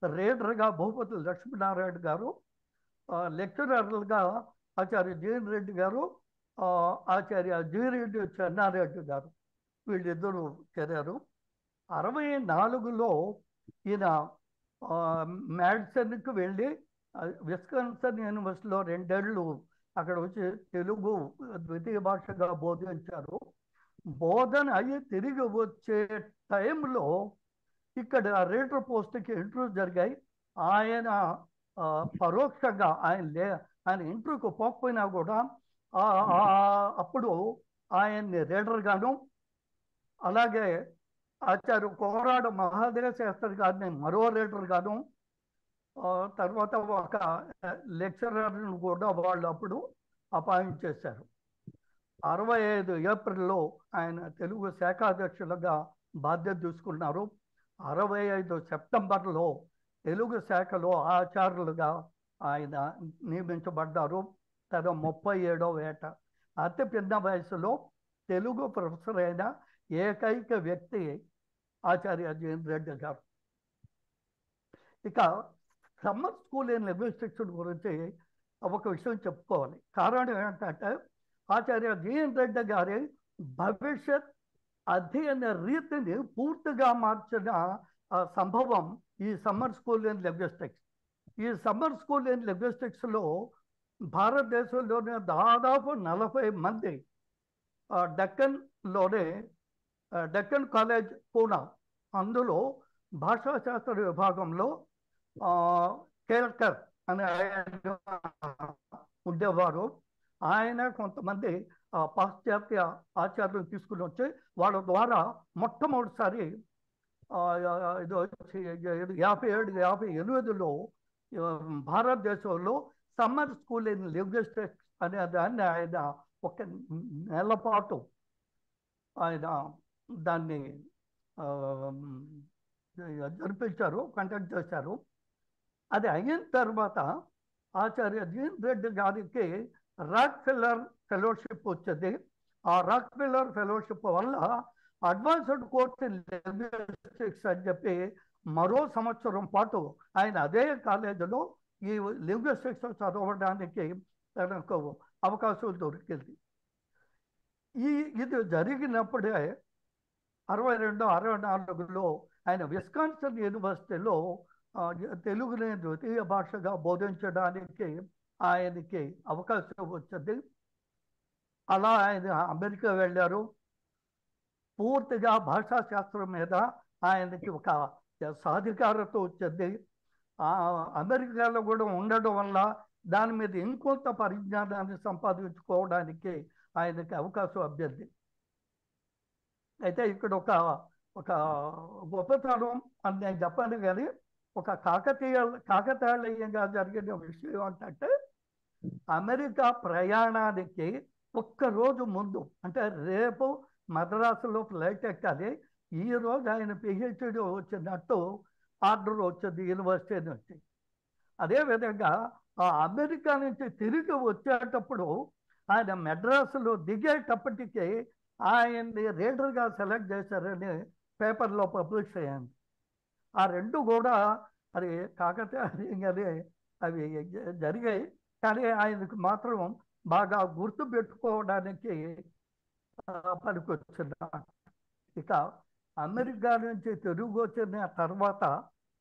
రీడర్గా భూపతి లక్ష్మీనారాయణ గారు, లెక్చరర్లుగా ఆచార్య జీఎన్ రెడ్డి గారు, ఆచార్య జీరెడ్డి చెన్నారెడ్డి గారు, వీళ్ళిద్దరూ చేరారు. 64లో ఈయన మ్యాడిసన్కి వెళ్ళి విస్కాన్సన్ యూనివర్సిటీలో 2 ఏళ్ళు అక్కడ వచ్చి తెలుగు ద్వితీయ భాషగా బోధించారు. బోధన అయ్యి తిరిగి వచ్చే టైంలో ఇక్కడ రీడర్ పోస్ట్కి ఇంటర్వ్యూ జరిగాయి. ఆయన పరోక్షంగా ఆయన ఇంటర్వ్యూకి పోకపోయినా కూడా అప్పుడు ఆయన్ని రీడర్గాను, అలాగే ఆచార్య కోరాడ మహాదేవ శాస్త్రి గారిని మరో రీడర్గాను, తర్వాత ఒక లెక్చరర్ను కూడా వాళ్ళు అప్పుడు అపాయింట్ చేశారు. 65 ఏప్రిల్లో ఆయన తెలుగు శాఖాధ్యక్షులుగా బాధ్యత తీసుకున్నారు. 65 సెప్టెంబర్లో తెలుగు శాఖలో ఆచార్యులుగా ఆయన నియమించబడ్డారు. తన 37వ ఏట. అతి పెద్ద వయసులో తెలుగు ప్రొఫెసర్ అయిన ఏకైక వ్యక్తి ఆచార్య జీఎన్ రెడ్డి గారు. ఇక సమ్మర్ స్కూల్ ఇన్ లింగ్విస్టిక్స్ గురించి ఒక విషయం చెప్పుకోవాలి. కారణం ఏంటంటే ఆచార్య జీఎన్ రెడ్డి గారి భవిష్యత్ అధ్యయన రీతిని పూర్తిగా మార్చిన సంభవం ఈ సమ్మర్ స్కూల్ ఇన్ లింగ్విస్టిక్స్. ఈ సమ్మర్ స్కూల్ ఇన్ లింగ్విస్టిక్స్లో భారతదేశంలోనే దాదాపు 40 మంది డెక్కన్ కాలేజ్ పూనా, అందులో భాషాశాస్త్ర విభాగంలో కేల్కర్ అనే ఆయన ఉండేవారు. ఆయన కొంతమంది పాశ్చాత్య ఆచార్యులు తీసుకుని వచ్చి వాళ్ళ ద్వారా మొట్టమొదటిసారి 57-58లో భారతదేశంలో సమ్మర్ స్కూల్ ఇన్ లింగ్విస్టిక్స్ అనే దాన్ని ఆయన 1 నెల పాటు ఆయన దాన్ని జరిపించారు, కండక్ట్ చేశారు. అది అయిన తర్వాత ఆచార్య జీఎన్ రెడ్డి గారికి రాక్ ఫెల్లర్ ఫెలోషిప్ వచ్చింది. ఆ రాక్ ఫెల్లర్ ఫెలోషిప్ వల్ల అడ్వాన్స్డ్ కోర్స్ ఇన్ లింగ్విస్టిక్స్ అని చెప్పి మరో సంవత్సరం పాటు ఆయన అదే కాలేజీలో ఈ లింగ్విస్టిక్స్ చదవడానికి తనకు అవకాశం దొరికింది. ఇది జరిగినప్పుడే 62-64లో ఆయన విస్కాన్సన్ యూనివర్సిటీలో తెలుగుని ద్వితీయ భాషగా బోధించడానికి ఆయనకి అవకాశం వచ్చింది. అలా ఆయన అమెరికా వెళ్ళారు. పూర్తిగా భాషాశాస్త్రం మీద ఆయనకి ఒక సాధికారత వచ్చింది. అమెరికాలో కూడా ఉండడం వల్ల దాని మీద ఇంకొంత పరిజ్ఞానాన్ని సంపాదించుకోవడానికి ఆయనకి అవకాశం అభ్యర్థి. అయితే ఇక్కడ ఒక గొప్పతనం అని నేను చెప్పాను, కానీ ఒక కాకతాళీయంగా జరిగిన విషయం ఏంటంటే అమెరికా ప్రయాణానికి 1 రోజు ముందు, అంటే రేపు మద్రాసులో ఫ్లైట్ ఎక్కాలి, ఈ రోజు ఆయన పిహెచ్డి వచ్చినట్టు ఆర్డర్ వచ్చింది యూనివర్సిటీ నుంచి. అదేవిధంగా అమెరికా నుంచి తిరిగి వచ్చేటప్పుడు ఆయన మెడ్రాసులో దిగేటప్పటికీ ఆయన్ని రీడర్గా సెలెక్ట్ చేశారని పేపర్లో పబ్లిష్ అయ్యింది. ఆ 2 కూడా అది కాకతాళీయంగానే అవి జరిగాయి. కానీ ఆయనకు మాత్రం బాగా గుర్తు పెట్టుకోవడానికి పనికొచ్చున్నారు. ఇక అమెరికా నుంచి తిరిగి వచ్చిన తర్వాత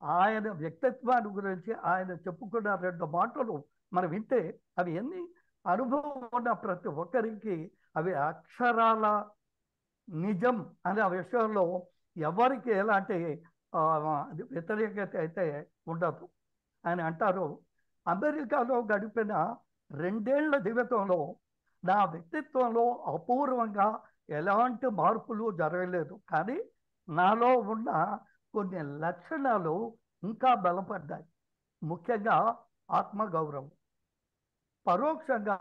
ఆయన వ్యక్తిత్వాన్ని గురించి ఆయన చెప్పుకున్న 2 మాటలు మనం వింటే అవి ఎన్ని అనుభవం ఉన్న ప్రతి ఒక్కరికి అవి అక్షరాల నిజం అనే విషయంలో ఎవరికి ఎలాంటి వ్యతిరేకత అయితే ఉండదు. ఆయన అంటారు, అమెరికాలో గడిపిన 2 ఏళ్ల జీవితంలో నా వ్యక్తిత్వంలో అపూర్వంగా ఎలాంటి మార్పులు జరగలేదు, కానీ నాలో ఉన్న కొన్ని లక్షణాలు ఇంకా బలపడ్డాయి. ముఖ్యంగా ఆత్మగౌరవం. పరోక్షంగా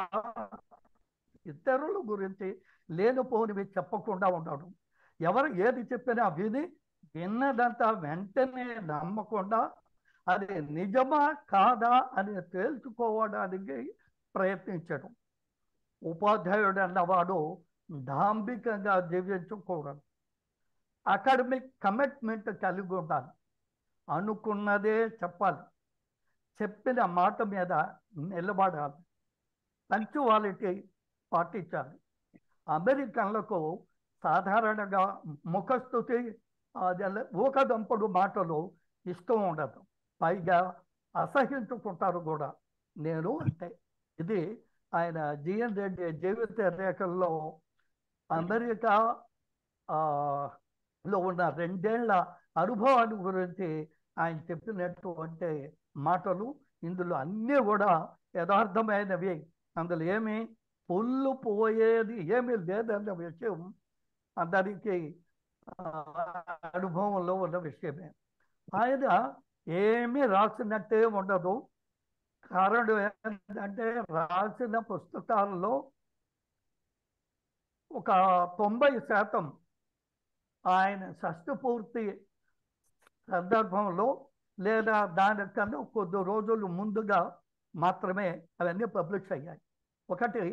ఇతరుల గురించి లేనిపోనివి చెప్పకుండా ఉండడం, ఎవరు ఏది చెప్పినా విన్నదంతా వెంటనే నమ్మకుండా అది నిజమా కాదా అని తేల్చుకోవడానికి ప్రయత్నించడం. ఉపాధ్యాయుడు అన్నవాడు డాంబికంగా జీవించకూడదు. అకాడమిక్ కమిట్మెంట్ కలిగి ఉండాలి. అనుకున్నదే చెప్పాలి, చెప్పిన మాట మీద నిలబడాలి, పంక్చువాలిటీ పాటించాలి. అమెరికన్లకు సాధారణంగా ముఖస్థుతి, ఊకదంపుడు మాటలు ఇష్టం ఉండదు, పైగా అసహించుకుంటారు కూడా. నేను అంటే ఇది ఆయన జిఎన్ రెడ్డి జీవిత రేఖల్లో అమెరికా లో ఉన్న 2 ఏళ్ల అనుభవాన్ని గురించి ఆయన చెప్పినటువంటి మాటలు. ఇందులో అన్నీ కూడా యథార్థమైనవి, అందులో ఏమి పొల్లు పోయేది ఏమీ లేదన్న విషయం అందరికీ అనుభవంలో ఉన్న విషయమే. ఆయన ఏమీ రాసినట్టే ఉండదు. కారణం ఏంటంటే రాసిన పుస్తకాల్లో ఒక 90% ఆయన షష్ఠి పూర్తి సందర్భంలో లేదా దానికన్నా కొద్ది రోజులు ముందుగా మాత్రమే అవన్నీ పబ్లిష్ అయ్యాయి. ఒకటి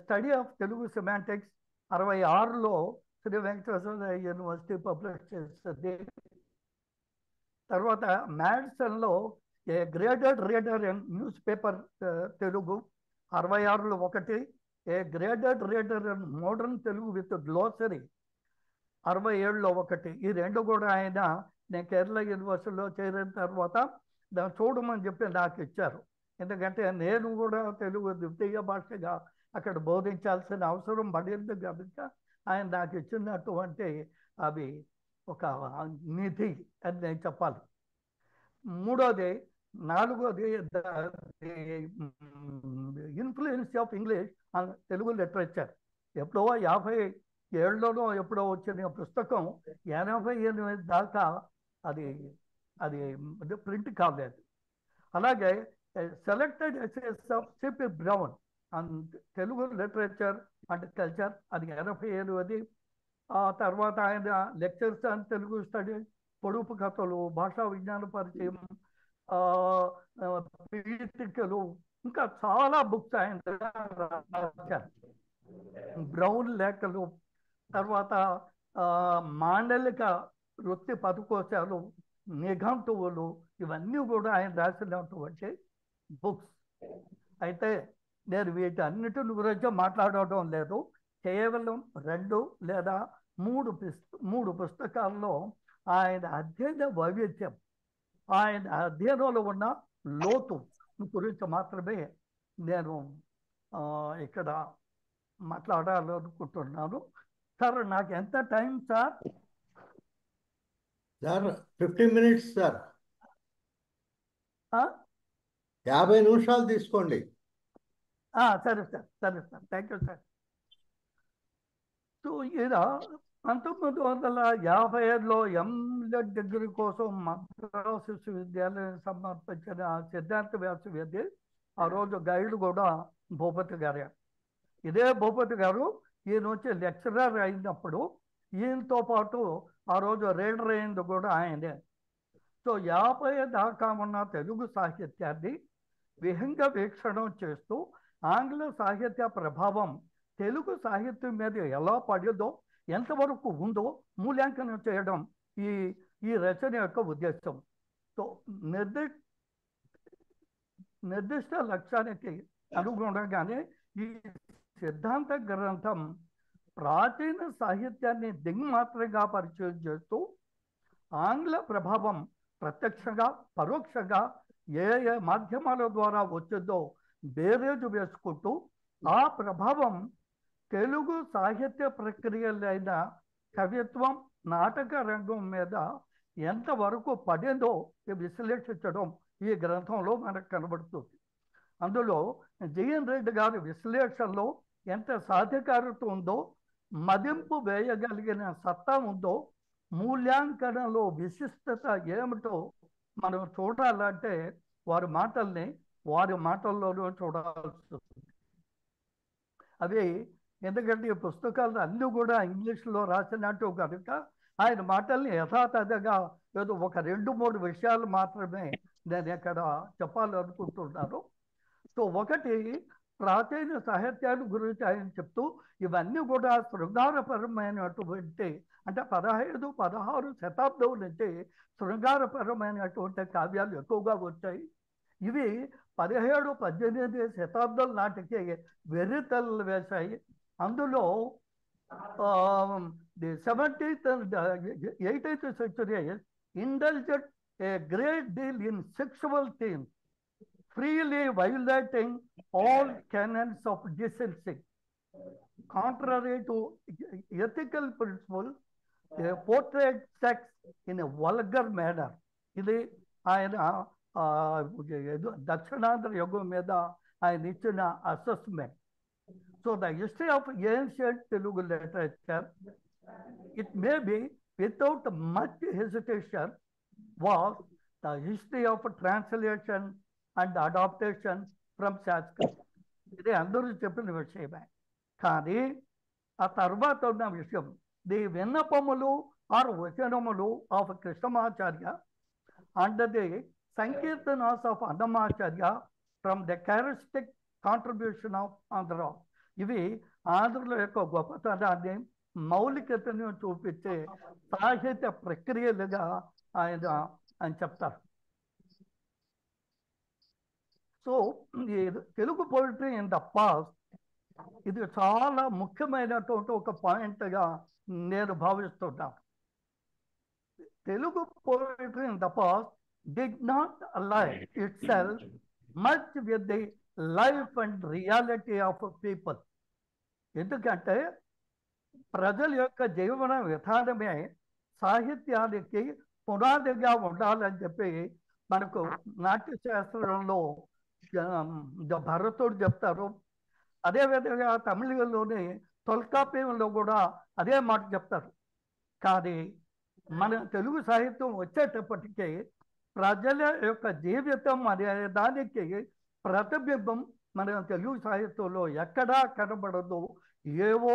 స్టడీ ఆఫ్ తెలుగు సెమాంటిక్స్ 66లో శ్రీ వెంకటేశ్వర యూనివర్సిటీ పబ్లిష్ చేస్తుంది. తర్వాత మ్యాడ్సన్లో a graded reader in news paper Telugu 66లో ఒకటి, a graded reader in modern Telugu with glossary 67లో ఒకటి. ఈ 2 కూడా ఆయన నేను కేరళ యూనివర్సిటీలో చేరిన తర్వాత దాన్ని చూడమని చెప్పి నాకు ఇచ్చారు. ఎందుకంటే నేను కూడా తెలుగు ద్వితీయ భాషగా అక్కడ బోధించాల్సిన అవసరం పడింది కనుక ఆయన నాకు ఇచ్చినటువంటి అవి ఒక నిధి అని నేను చెప్పాలి. మూడోది, 4వది influence of English on Telugu literature. ఎప్పుడో 57లోనో ఎప్పుడో వచ్చిన పుస్తకం 88 దాకా అది అది ప్రింట్ కాలేదు. అలాగే selected essays of CP brown on Telugu literature and culture, అది 87. ఆ తర్వాత ఆయన లెక్చర్స్ ఆన్ తెలుగు స్టడీస్, పొడుపు కథలు, భాషా విజ్ఞాన పరిచయం, పీఠికలు, ఇంకా చాలా బుక్స్ ఆయన రాశారు. బ్రౌన్ లేఖలు, తర్వాత మాండలిక వృత్తి పదకోశాలు, నిఘంటువులు, ఇవన్నీ కూడా ఆయన రాసినటువంటి బుక్స్. అయితే నేను వీటన్నిటిని గురించి మాట్లాడటం లేదు. కేవలం 2 లేదా 3 పుస్తకాల్లో ఆయన అధ్యయన వైవిధ్యం, ఆయన అధ్యయనంలో ఉన్న లోతు గురించి మాత్రమే నేను ఇక్కడ మాట్లాడాలనుకుంటున్నాను. సార్, నాకు ఎంత time sir? Sir 15 minutes sir, 50 నిమిషాలు తీసుకోండి. సరే సార్, సరే sir, thank you sir. So ఈయన 1955లో ఎంలెట్ డిగ్రీ కోసం మద్రాసు విశ్వవిద్యాలయం సమర్పించిన సిద్ధాంత వ్యాసవేది ఆ రోజు గైడ్ కూడా భూపతి గారే. ఇదే భూపతి గారు ఈయన వచ్చి లెక్చరర్ అయినప్పుడు ఈయనతో పాటు ఆ రోజు రీడర్ అయింది కూడా ఆయనే. సో 50 దాకా ఉన్న తెలుగు సాహిత్యాన్ని విహంగ వీక్షణం చేస్తూ ఆంగ్ల సాహిత్య ప్రభావం తెలుగు సాహిత్యం మీద ఎలా పడిందో, ఎంతవరకు ఉందో మూల్యాంకనం చేయడం ఈ రచన యొక్క ఉద్దేశం. సో నిర్దిష్ట లక్ష్యానికి అనుగుణంగానే ఈ సిద్ధాంత గ్రంథం ప్రాచీన సాహిత్యాన్ని దిగ్మాత్రంగా పరిచయం చేస్తూ ఆంగ్ల ప్రభావం ప్రత్యక్షంగా పరోక్షంగా ఏ మాధ్యమాల ద్వారా వచ్చిందో బేరేజు వేసుకుంటూ ఆ ప్రభావం తెలుగు సాహిత్య ప్రక్రియలైన కవిత్వం, నాటక రంగం మీద ఎంతవరకు పడిందో విశ్లేషించడం ఈ గ్రంథంలో మనకు కనబడుతుంది. అందులో జిఎన్ రెడ్డి గారి విశ్లేషణలో ఎంత సాధికారత ఉందో, మదింపు వేయగలిగిన సత్తా ఉందో, మూల్యాంకనంలో విశిష్టత ఏమిటో మనం చూడాలంటే వారి మాటల్లోనూ చూడాల్సి వస్తుంది. అవి ఎందుకంటే ఈ పుస్తకాలు అన్నీ కూడా ఇంగ్లీష్లో రాసినట్టు కనుక ఆయన మాటల్ని యథాతథంగా ఏదో ఒక 2-3 విషయాలు మాత్రమే నేను ఇక్కడ చెప్పాలనుకుంటున్నాను. సో ఒకటి, ప్రాచీన సాహిత్యాల గురించి ఆయన చెప్తూ ఇవన్నీ కూడా శృంగారపరమైనటువంటి అంటే 15-16 శతాబ్దం నుంచి శృంగారపరమైనటువంటి కావ్యాలు ఎక్కువగా వచ్చాయి. ఇవి 17-18 శతాబ్దం నాటికి వెర్రితలలు వేశాయి. అందులో the 17th and 18th century indulged a great deal in sexual themes, freely violating all canons of decency. Contrary to ethical principles, they portrayed sex in a vulgar manner. ఇది ఆయన దక్షిణాంధ్ర యుగం మీద ఆయన ఇచ్చిన assessment. So the history of ancient Telugu literature, it may be without much hesitation, was the history of translation and adaptation from Sanskrit. ఇది అందరూ చెప్పిన విషయమే. కానీ ఆ తర్వాత ఉన్న విషయం, ది విన్నపములు ఆర్ వచనములు of Krishnamacharya and the sankirtanas of Annamacharya from the characteristic contribution of Andhra. ఇవి ఆంధ్రుల యొక్క గొప్పతనాన్ని, మౌలికతను చూపించే సాహిత్య ప్రక్రియలుగా ఆయన చెప్తారు. సో ఈ Telugu poetry in the past, ఇది చాలా ముఖ్యమైనటువంటి ఒక పాయింట్గా నేను భావిస్తున్నాను. Telugu poetry in the past did not align itself much with the life and reality of people. ఎందుకంటే ప్రజల యొక్క జీవన విధానమే సాహిత్యానికి పునాదిగా ఉండాలని చెప్పి మనకు నాట్యశాస్త్రంలో భరతుడు చెప్తారు. అదేవిధంగా తమిళంలోని తొల్కాప్యంలో కూడా అదే మాట చెప్తారు. కానీ మన తెలుగు సాహిత్యం వచ్చేటప్పటికీ ప్రజల యొక్క జీవితం అనే దానికి ప్రతిబింబం మన తెలుగు సాహిత్యంలో ఎక్కడా కనబడదు. ఏవో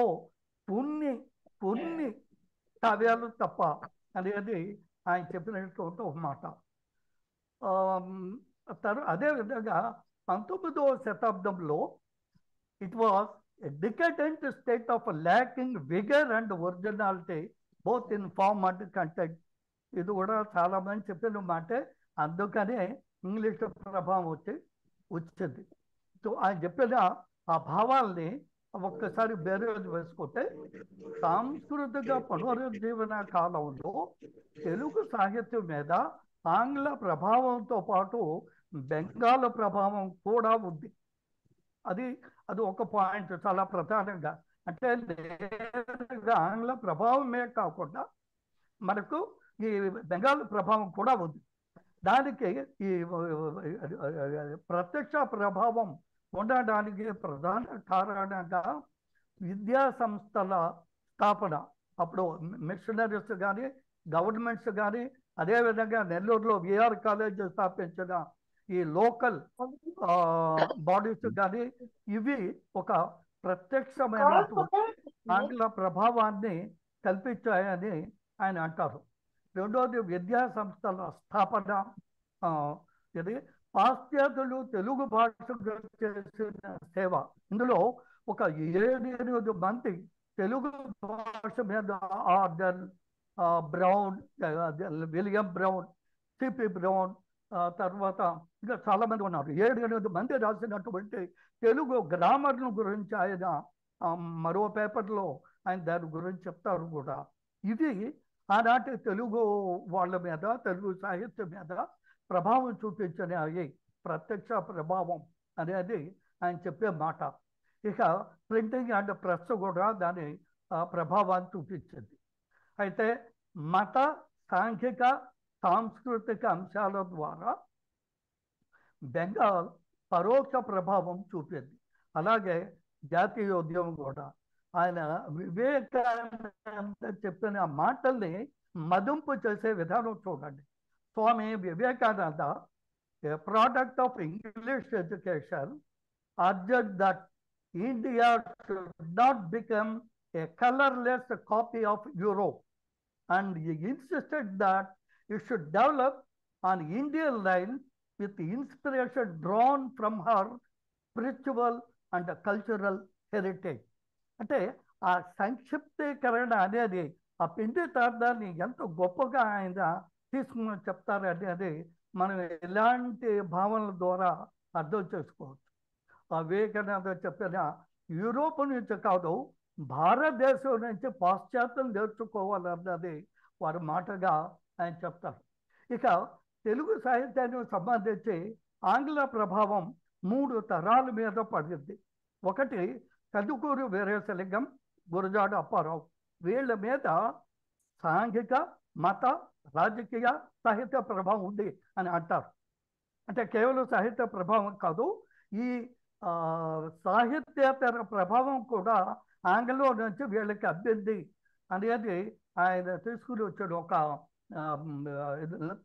కొన్ని కావ్యాలు తప్ప అనేది ఆయన చెప్పినటువంటి ఒక మాట. అదేవిధంగా 19వ శతాబ్దంలో it was a decadent state of lacking vigour and originality both in form and content. ఇది కూడా చాలా మంది చెప్పిన మాటే, అందుకనే ఇంగ్లీష్ ప్రభావం వచ్చింది. సో ఆయన చెప్పిన ఆ భావాల్ని ఒక్కసారి బేరేజ్ వేసుకుంటే, సాంస్కృతిక పునరుజ్జీవన కాలంలో తెలుగు సాహిత్యం మీద ఆంగ్ల ప్రభావంతో పాటు బెంగాల్ ప్రభావం కూడా ఉంది. అది ఒక పాయింట్ చాలా ప్రధానంగా. అంటే ఆంగ్ల ప్రభావమే కాకుండా మనకు ఈ బెంగాల్ ప్రభావం కూడా ఉంది. దానికి ఈ ప్రత్యక్ష ప్రభావం ఉండడానికి ప్రధాన కారణంగా విద్యా సంస్థల స్థాపన. అప్పుడు మిషనరీస్ కానీ గవర్నమెంట్స్ కానీ, అదేవిధంగా నెల్లూరులో విఆర్ కాలేజ్ స్థాపించిన ఈ లోకల్ బాడీస్ కానీ, ఇవి ఒక ప్రత్యక్షమైనటువంటి ఆంగ్ల ప్రభావాన్ని కల్పించాయని ఆయన అంటారు. రెండోది విద్యా సంస్థల స్థాపన. ఇది పాశ్చాత్యులు తెలుగు భాషకు చేసిన సేవ. ఇందులో ఒక 7-8 మంది తెలుగు భాష మీద order brown, William brown, CP brown, తర్వాత ఇంకా చాలా మంది ఉన్నారు. 7-8 మంది రాసినటువంటి తెలుగు గ్రామర్ను గురించి ఆయన మరో పేపర్లో ఆయన దాని గురించి చెప్తారు కూడా. ఇది ఆనాటి తెలుగు వాళ్ళ మీద, తెలుగు సాహిత్యం మీద ప్రభావం చూపించినవి, ప్రత్యక్ష ప్రభావం అనేది ఆయన చెప్పే మాట. ఇక ప్రింటింగ్ అండ్ ప్రెస్ కూడా దాని ప్రభావాన్ని చూపించింది. అయితే మత, సాంఘిక, సాంస్కృతిక అంశాల ద్వారా బెంగాల్ పరోక్ష ప్రభావం చూపింది. అలాగే జాతీయోద్యమం కూడా. ఆయన వివేకానంద చెప్పిన మాటల్ని మదింపు చేసే విధానం చూడండి. Swami Vivekananda, a product of English education, urged that India should not become a colorless copy of Europe, and he insisted that it should develop an Indian line with inspiration drawn from her spiritual and cultural heritage. అంటే ఆ సంక్షిప్తీకరణ అనేది ఆ పిండి తార్థాన్ని ఎంత గొప్పగా ఆయన తీసుకుని చెప్తారు అనేది మనం ఎలాంటి భావనల ద్వారా అర్థం చేసుకోవచ్చు. ఆ వివేకానంద చెప్పిన యూరోప్ నుంచి కాదు, భారతదేశం నుంచి పాశ్చాత్యం నేర్చుకోవాలన్నది వారి మాటగా ఆయన చెప్తారు. ఇక తెలుగు సాహిత్యానికి సంబంధించి ఆంగ్ల ప్రభావం 3 తరాల మీద పడింది. ఒకటి కందుకూరి వీరేశలింగం, గురజాడ అప్పారావు. వీళ్ళ మీద సాంఘిక, మత, రాజకీయ, సాహిత్య ప్రభావం ఉంది అని అంటారు. అంటే కేవలం సాహిత్య ప్రభావం కాదు, ఈ సాహిత్యేతర ప్రభావం కూడా ఆంగ్లం నుంచి వీళ్ళకి అబ్బింది అనేది ఆయన తీసుకుని వచ్చాడు ఒక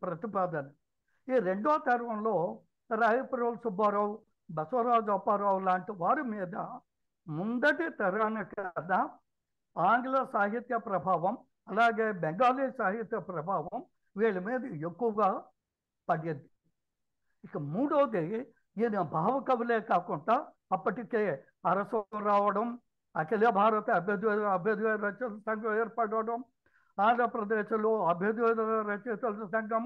ప్రతిపాదన. ఈ రెండో తరంలో రాయపురం సుబ్బారావు, బసవరాజు అప్పారావు లాంటి వారి మీద ముందటి తరానికి కదా ఆంగ్ల సాహిత్య ప్రభావం, అలాగే బెంగాలీ సాహిత్య ప్రభావం వీళ్ళ మీద ఎక్కువగా పడింది. ఇక మూడోది, ఈయన భావకవులే కాకుండా అప్పటికే అరసం రావడం, అఖిల భారత అభ్యుదయ రచయితల సంఘం ఏర్పడడం, ఆంధ్రప్రదేశ్లో అభ్యుదయ రచయితల సంఘం,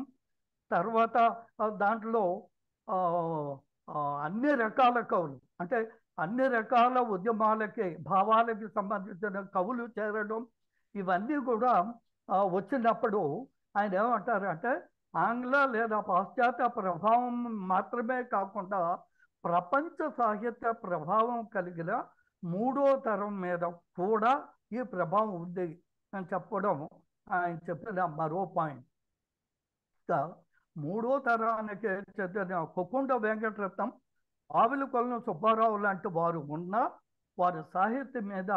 తర్వాత దాంట్లో అన్ని రకాల కవులు, అంటే అన్ని రకాల ఉద్యమాలకి, భావాలకి సంబంధించిన కవులు చేరడం, ఇవన్నీ కూడా వచ్చినప్పుడు ఆయన ఏమంటారు అంటే ఆంగ్ల లేదా పాశ్చాత్య ప్రభావం మాత్రమే కాకుండా ప్రపంచ సాహిత్య ప్రభావం కలిగిన మూడో తరం మీద కూడా ఈ ప్రభావం ఉంది అని చెప్పడం ఆయన చెప్పిన మరో పాయింట్. ఇంకా మూడో తరానికి చెందిన కుకుండ వెంకటరత్నం, ఆవిలకొలను సుబ్బారావు లాంటి వారు ఉన్న వారి సాహిత్యం మీద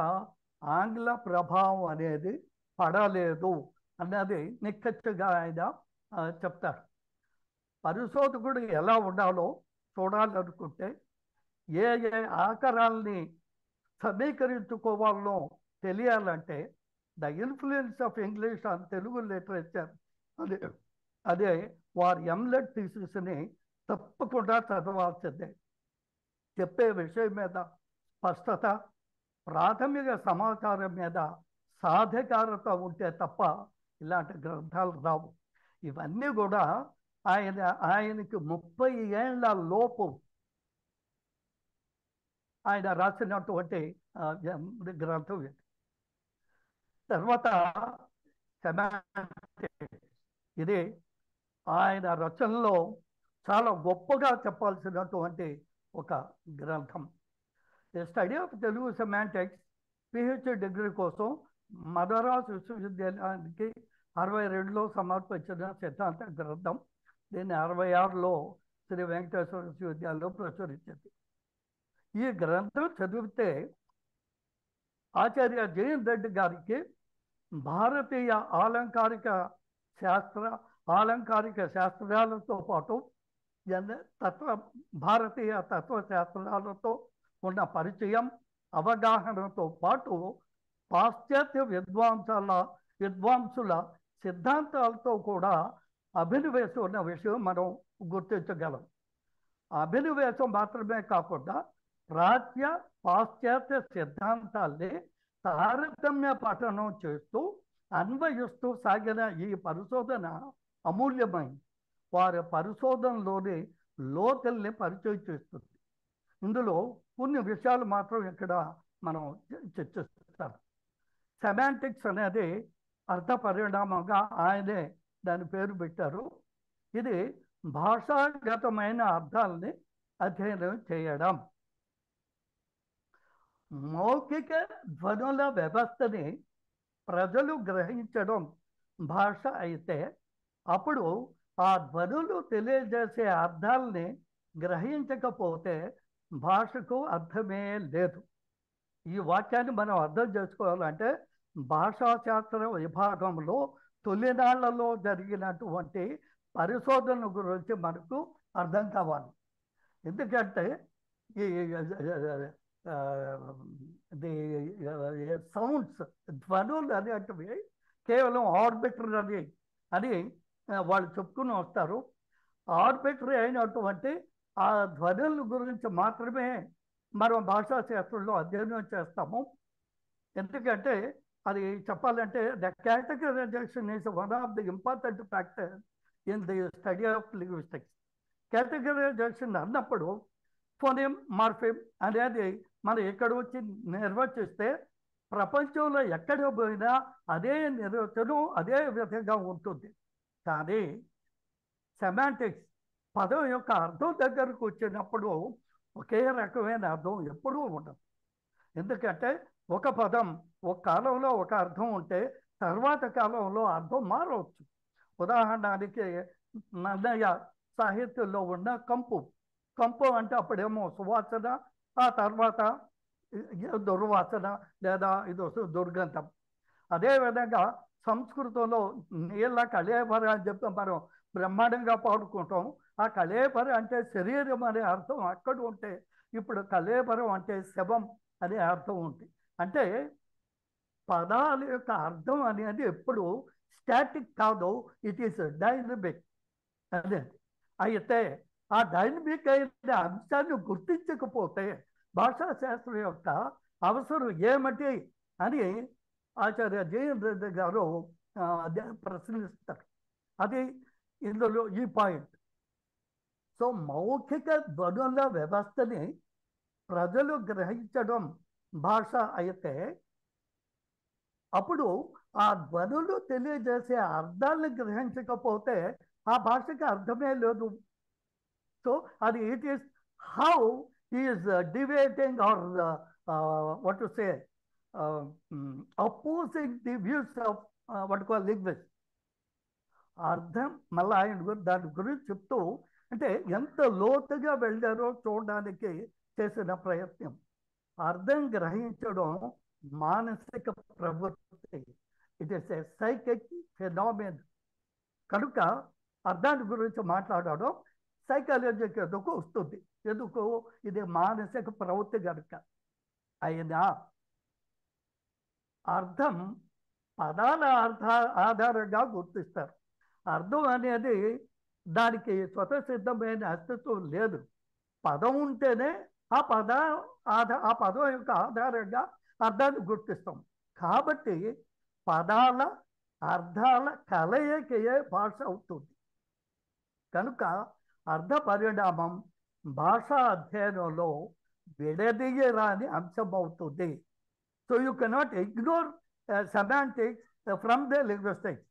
ఆంగ్ల ప్రభావం అనేది పడలేదు అన్నది నిక్కచ్చిగా ఆయన చెప్తారు. పరిశోధకుడు ఎలా ఉండాలో చూడాలనుకుంటే ఏ ఏ ఆకారాల్ని సమీకరించుకోవాలో తెలియాలంటే the influence of English on Telugu literature అదే వారి ఎంలెట్ థీసిస్ని తప్పకుండా చదవాల్సిందే. చెప్పే విషయం మీద స్పష్టత, ప్రాథమిక సమాచారం మీద సాధికారత ఉంటే తప్ప ఇలాంటి గ్రంథాలు రావు. ఇవన్నీ కూడా ఆయనకి 30 ఏళ్ల లోపు ఆయన రాసినటువంటి గ్రంథం ఇది. తర్వాత ఇది ఆయన రచనలో చాలా గొప్పగా చెప్పాల్సినటువంటి ఒక గ్రంథం. Study of Telugu semantics PhD degree కోసం మద్రాసు విశ్వవిద్యాలయానికి 62లో సమర్పించిన సిద్ధాంత గ్రంథం. దీన్ని 66లో శ్రీ వెంకటేశ్వర విశ్వవిద్యాలయంలో ప్రచురించింది. ఈ గ్రంథం చదివితే ఆచార్య జయన్ రెడ్డి గారికి భారతీయ ఆలంకారిక శాస్త్రాలతో పాటు భారతీయ తత్వశాస్త్రాలతో ఉన్న పరిచయం, అవగాహనతో పాటు పాశ్చాత్య విద్వాంసుల సిద్ధాంతాలతో కూడా అభినవేశం ఉన్న విషయం మనం గుర్తించగలం. అభినవేశం మాత్రమే కాకుండా ప్రాచ్య పాశ్చాత్య సిద్ధాంతాల్ని తారతమ్య పఠనం చేస్తూ అన్వయిస్తూ సాగిన ఈ పరిశోధన అమూల్యమైంది. వారి పరిశోధనలోని లోతుల్ని పరిచయం చేస్తుంది. ఇందులో కొన్ని విషయాలు మాత్రం ఇక్కడ మనం చర్చిస్తాం. సెమాంటిక్స్ అనేది అర్థ పరిణామంగా ఆయనే దాని పేరు పెట్టారు. ఇది భాషాగతమైన అర్థాలని అధ్యయనం చేయడం. మౌఖిక ధ్వనుల వ్యవస్థని ప్రజలు గ్రహించడం భాష అయితే, అప్పుడు ఆ ధ్వనులు తెలియజేసే అర్థాలని గ్రహించకపోతే భాషకు అర్థమే లేదు. ఈ వాక్యాన్ని మనం అర్థం చేసుకోవాలంటే భాషాశాస్త్ర విభాగంలో తొలినాళ్లలో జరిగినటువంటి పరిశోధన గురించి మనకు అర్థం కావాలి. ఎందుకంటే ఈ సౌండ్స్, ధ్వనులు అనేటివి కేవలం ఆర్బిటరీ అని వాళ్ళు చెప్పుకుని వస్తారు. ఆర్బిటరీ అయినటువంటి ఆ ధ్వనుల గురించి మాత్రమే మనం భాషాశాస్త్రంలో అధ్యయనం చేస్తాము. ఎందుకంటే అది చెప్పాలంటే the categorisation is one of the important factor in the study of linguistics. Categorisation అన్నప్పుడు ఫోనిమ్ మార్ఫిమ్ అనేది మనం ఎక్కడ వచ్చి నిర్వచిస్తే ప్రపంచంలో ఎక్కడ పోయినా అదే నిర్వచనం అదే విధంగా ఉంటుంది. కానీ సెమాంటిక్స్ పదం యొక్క అర్థం దగ్గరకు వచ్చినప్పుడు ఒకే రకమైన అర్థం ఎప్పుడూ ఉండదు. ఎందుకంటే ఒక పదం ఒక కాలంలో ఒక అర్థం ఉంటే తర్వాత కాలంలో అర్థం మారవచ్చు. ఉదాహరణకి నన్నయ్య సాహిత్యంలో ఉన్న కంపు. కంపు అంటే అప్పుడేమో సువాసన, ఆ తర్వాత దుర్వాసన లేదా ఇది దుర్గంధం. అదేవిధంగా సంస్కృతంలో నీళ్ళ కళేబర అని చెప్పి మనం బ్రహ్మాండంగా పాడుకుంటాం. ఆ కళేబర అంటే శరీరం అనే అర్థం అక్కడ ఉంటే ఇప్పుడు కళేబరం అంటే శవం అనే అర్థం ఉంది. అంటే పదాల యొక్క అర్థం అనేది ఎప్పుడు స్టాటిక్ కాదు, ఇట్ ఈస్ డైనమిక్. అదే అయితే ఆ డైనమిక్ అయిన అంశాన్ని గుర్తించకపోతే భాషాశాస్త్రం యొక్క అవసరం ఏమిటి అని ఆచార్య జయన్ రెడ్డి గారు ప్రశ్నిస్తారు. అది ఇందులో ఈ పాయింట్. సో మౌఖిక ధ్వనుల వ్యవస్థని ప్రజలు గ్రహించడం భాష అయితే అప్పుడు ఆ ధ్వనులు తెలియజేసే అర్థాలను గ్రహించకపోతే ఆ భాషకి అర్థమే లేదు. సో అది it is how is debating or what to say opposing the views of what call linguist. అర్థం మళ్ళీ ఆయన దాని గురించి చెప్తూ అంటే ఎంత లోతుగా వెళ్ళారో చూడడానికి చేసిన ప్రయత్నం. అర్థం గ్రహించడం మానసిక ప్రవృత్తి, ఇట్ ఈస్ ఏ సైకిక్ ఫెనామిన్. కనుక అర్థాన్ని గురించి మాట్లాడడం సైకాలజీకి ఎందుకు వస్తుంది, ఎందుకు ఇది మానసిక ప్రవృత్తి కనుక. అయినా అర్థం పదాల ఆధారంగా గుర్తిస్తారు. అర్థం అనేది దానికి స్వతసిద్ధమైన అస్తిత్వం లేదు. పదం ఉంటేనే ఆ పదం యొక్క ఆధారంగా అర్థాన్ని గుర్తిస్తాం. కాబట్టి పదాల అర్థాల కలయికయే భాష అవుతుంది. కనుక అర్థ పరిణామం భాషా అధ్యయనంలో విడదీయరాని అంశం అవుతుంది. So you cannot ignore semantics from the linguistics.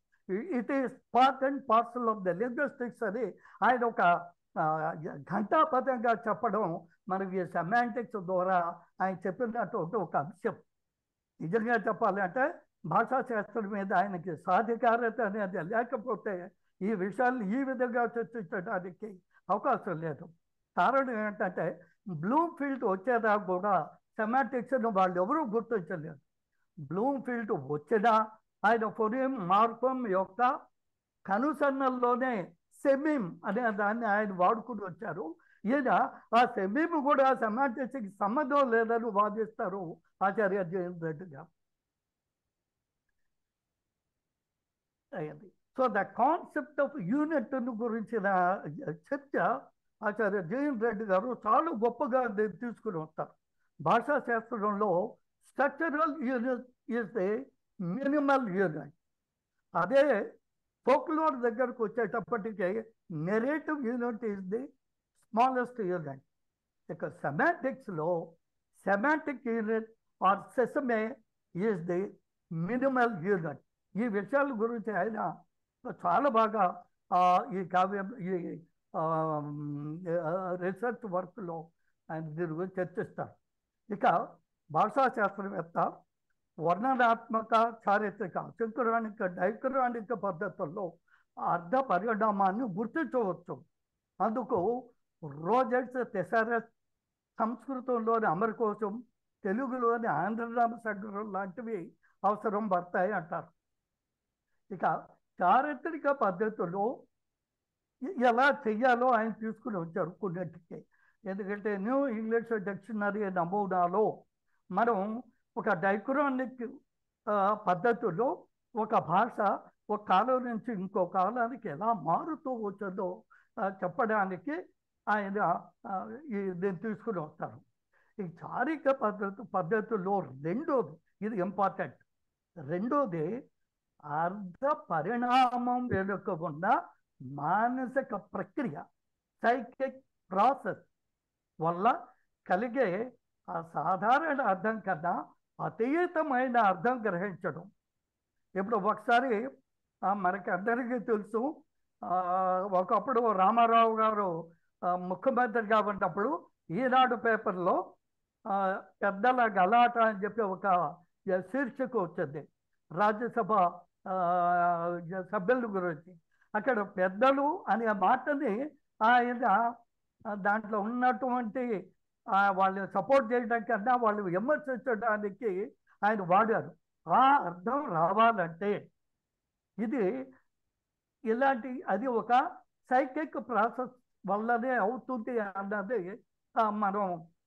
It is part and parcel of the linguistics అని ఆయన ఒక ఘంటాపథంగా చెప్పడం మనకి సెమాంటిక్స్ ద్వారా ఆయన చెప్పినటువంటి ఒక అంశం. నిజంగా చెప్పాలంటే భాషాశాస్త్రం మీద ఆయనకి సాధికారత అనేది లేకపోతే ఈ విషయాన్ని ఈ విధంగా చర్చించడానికి అవకాశం లేదు. కారణం ఏంటంటే బ్లూమ్ఫీల్డ్ వచ్చేదాకా కూడా సెమాంటిక్స్ను వాళ్ళు ఎవరూ గుర్తించలేదు. బ్లూమ్ఫీల్డ్ వచ్చినా ఆయన ఫోనిమ్ మార్ఫమ్ యొక్క కనుసన్నల్లోనే సెమీమ్ అనే దాన్ని ఆయన వాడుకుని వచ్చారు. ఈయన ఆ సెమీమ్ కూడా సెమాంటిక్స్కి సంబంధం లేదని వాదిస్తారు ఆచార్య జయన్ రెడ్డి గారు. అయ్యింది. So the concept of unit గురించిన చర్చ ఆచార్య జయన్ రెడ్డి గారు చాలా గొప్పగా తీసుకుని వస్తారు. భాషాశాస్త్రంలో structural unit is the minimal unit. అదే ఫోక్లోర్ దగ్గరకు వచ్చేటప్పటికి narrative unit is the smallest unit. ఇక సెమాంటిక్స్లో semantic unit or sememe is the minimal unit. ఈ విషయాల గురించి ఆయన చాలా బాగా ఈ కావ్యం ఈ రీసెర్చ్ వర్క్లో ఆయన దీని గురించి చర్చిస్తారు. ఇక భాషాశాస్త్రవేత్త వర్ణనాత్మక, చారిత్రక, సింక్రానిక్, డైక్రానిక్ పద్ధతుల్లో అర్థ పరిణామాన్ని గుర్తించవచ్చు. అందుకు రోజెట్స్ థెసారస్, సంస్కృతంలోని అమరకోశం, తెలుగులోని ఆంధ్రనామ సంగ్రహం లాంటివి అవసరం పడతాయి అంటారు. ఇక చారిత్రక పద్ధతులు ఎలా చెయ్యాలో ఆయన తీసుకుని వచ్చారు కొన్నింటికి. ఎందుకంటే న్యూ ఇంగ్లీష్ డిక్షనరీ నమూనాలో మనం ఒక డైక్రానిక్ పద్ధతిలో ఒక భాష ఒక కాలం నుంచి ఇంకో కాలానికి ఎలా మారుతూ వచ్చేదో చెప్పడానికి ఆయన దీన్ని తీసుకుని వస్తారు. ఈ చారిత్రక పద్ధతుల్లో రెండోది, ఇది ఇంపార్టెంట్, రెండోది అర్థ పరిణామం వెనుక ఉన్న మానసిక ప్రక్రియ, సైకిక్ ప్రాసెస్ వల్ల కలిగే ఆ సాధారణ అర్థం కన్నా అతీతమైన అర్థం గ్రహించడం. ఇప్పుడు ఒకసారి మనకి అందరికీ తెలుసు, ఒకప్పుడు రామారావు గారు ముఖ్యమంత్రిగా ఉన్నప్పుడు ఈనాడు పేపర్లో పెద్దల గలాట అని చెప్పి ఒక శీర్షిక వచ్చింది రాజ్యసభ సభ్యుల గురించి. అక్కడ పెద్దలు అనే మాటని ఆయన దాంట్లో ఉన్నటువంటి వాళ్ళు సపోర్ట్ చేయడం కన్నా వాళ్ళు విమర్శించడానికి ఆయన వాడారు. ఆ అర్థం రావాలంటే ఇది ఇలాంటి అది ఒక సైకిక్ ప్రాసెస్ వల్లనే అవుతుంది అన్నది మనం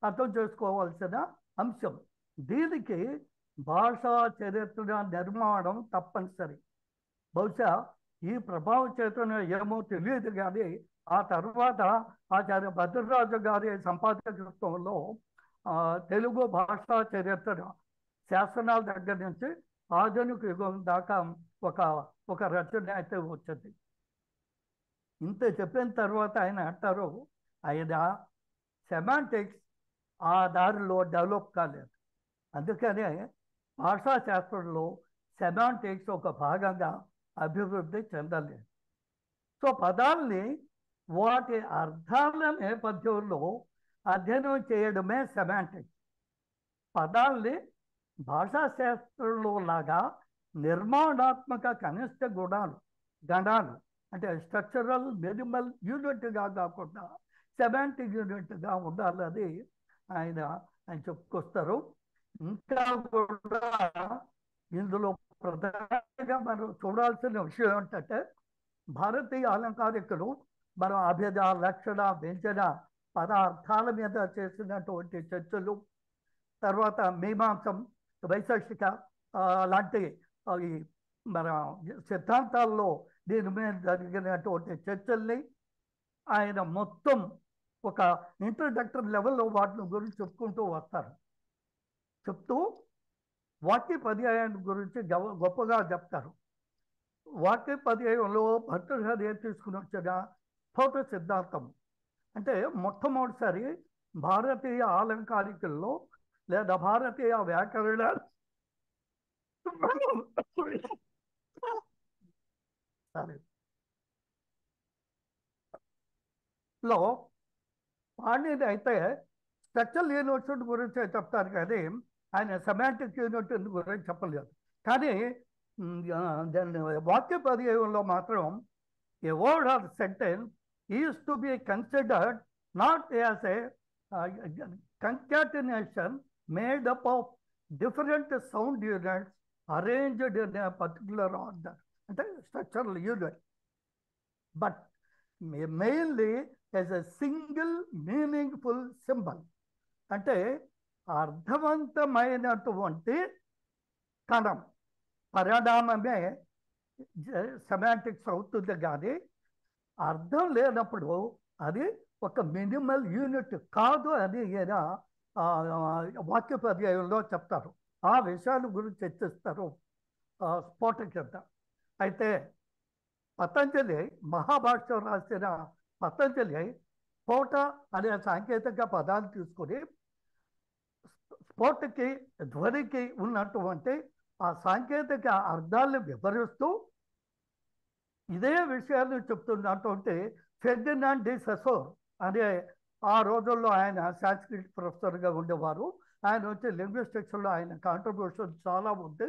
అర్థం చేసుకోవాల్సిన అంశం. దీనికి భాషా చరిత్ర నిర్మాణం తప్పనిసరి. బహుశా ఈ ప్రభావ చేతన ఏమో తెలియదు, కానీ ఆ తర్వాత ఆచార్య భద్రరాజు గారి సంపాదకత్వంలో తెలుగు భాషా చరిత్ర శాసనాల దగ్గర నుంచి ఆధునిక యుగం దాకా ఒక రచన అయితే వచ్చింది. ఇంత చెప్పిన తర్వాత ఆయన అంటారు, ఆయన సెమాంటిక్స్ ఆ దారిలో డెవలప్ కాలేదు, అందుకనే భాషా శాస్త్రంలో సెమాంటిక్స్ ఒక భాగంగా అభివృద్ధి చెందలేదు. సో పదాల్ని వాటి అర్థాల నేపథ్యంలో అధ్యయనం చేయడమే సెమాంటిక్స్. పదాల్ని భాషా శాస్త్రంలో లాగా నిర్మాణాత్మక కనిష్ట గణాలు అంటే స్ట్రక్చరల్ మినిమల్ యూనిట్గా కాకుండా సెమాంటిక్ యూనిట్గా ఉండాలని ఆయన చెప్పుకొస్తారు. ఇంకా కూడా ఇందులో ప్రధానంగా మనం చూడాల్సిన విషయం ఏంటంటే, భారతీయ అలంకారికులు మనం అభేద, లక్షణ, వ్యంజన పదార్థాల మీద చేసినటువంటి చర్చలు, తర్వాత మీమాంసం, వైశేషిక లాంటి ఈ మన సిద్ధాంతాల్లో దీని మీద జరిగినటువంటి చర్చల్ని ఆయన మొత్తం ఒక ఇంట్రడక్టరీ లెవెల్లో వాటి గురించి చెప్పుకుంటూ వస్తారు. చెప్తూ వాక్య పర్యాయాన్ని గురించి గొప్పగా చెప్తారు. వాక్య పర్యాయంలో భర్తృహరి తీసుకుని వచ్చిన స్ఫోట సిద్ధాంతం అంటే మొట్టమొదటిసారి భారతీయ ఆలంకారికుల్లో లేదా భారతీయ వ్యాకరణ లో పాణిని అయితే స్ట్రక్చరల్ యూనిట్ గురించి చెప్తారు, కానీ ఆయన సెమాంటిక్ యూనిట్ గురించి చెప్పలేదు. కానీ వాక్య పర్యాయంలో మాత్రం a word or sentence is to be considered not as a concatenation made up of different sound units arranged in a particular order, అంటే structural unit, but mainly as a single meaningful symbol. అంటే అర్థవంతమైనటువంటి కణం పరిణామమే semantics అవుతుంది, కానీ అర్థం లేనప్పుడు అది ఒక minimal unit కాదు అని ఈయన వాక్య పర్యాయంలో చెప్తారు. ఆ విషయాల గురించి చర్చిస్తారు స్ఫోట కింద. అయితే పతంజలి మహాభాష్యం రాసిన పతంజలి స్ఫోట అనే సాంకేతిక పదాలు తీసుకొని స్ఫోటకి ధ్వనికి ఉన్నటువంటి ఆ సాంకేతిక అర్థాలను వివరిస్తూ ఇదే విషయాలు చెప్తున్నటువంటి ఫెర్డినాండ్ డి ససోర్ అనే ఆ రోజుల్లో ఆయన సాంస్క్రిట్ ప్రొఫెసర్గా ఉండేవారు. ఆయన వచ్చి లింగ్విస్టిక్స్లో ఆయన కాంట్రిబ్యూషన్ చాలా ఉంది.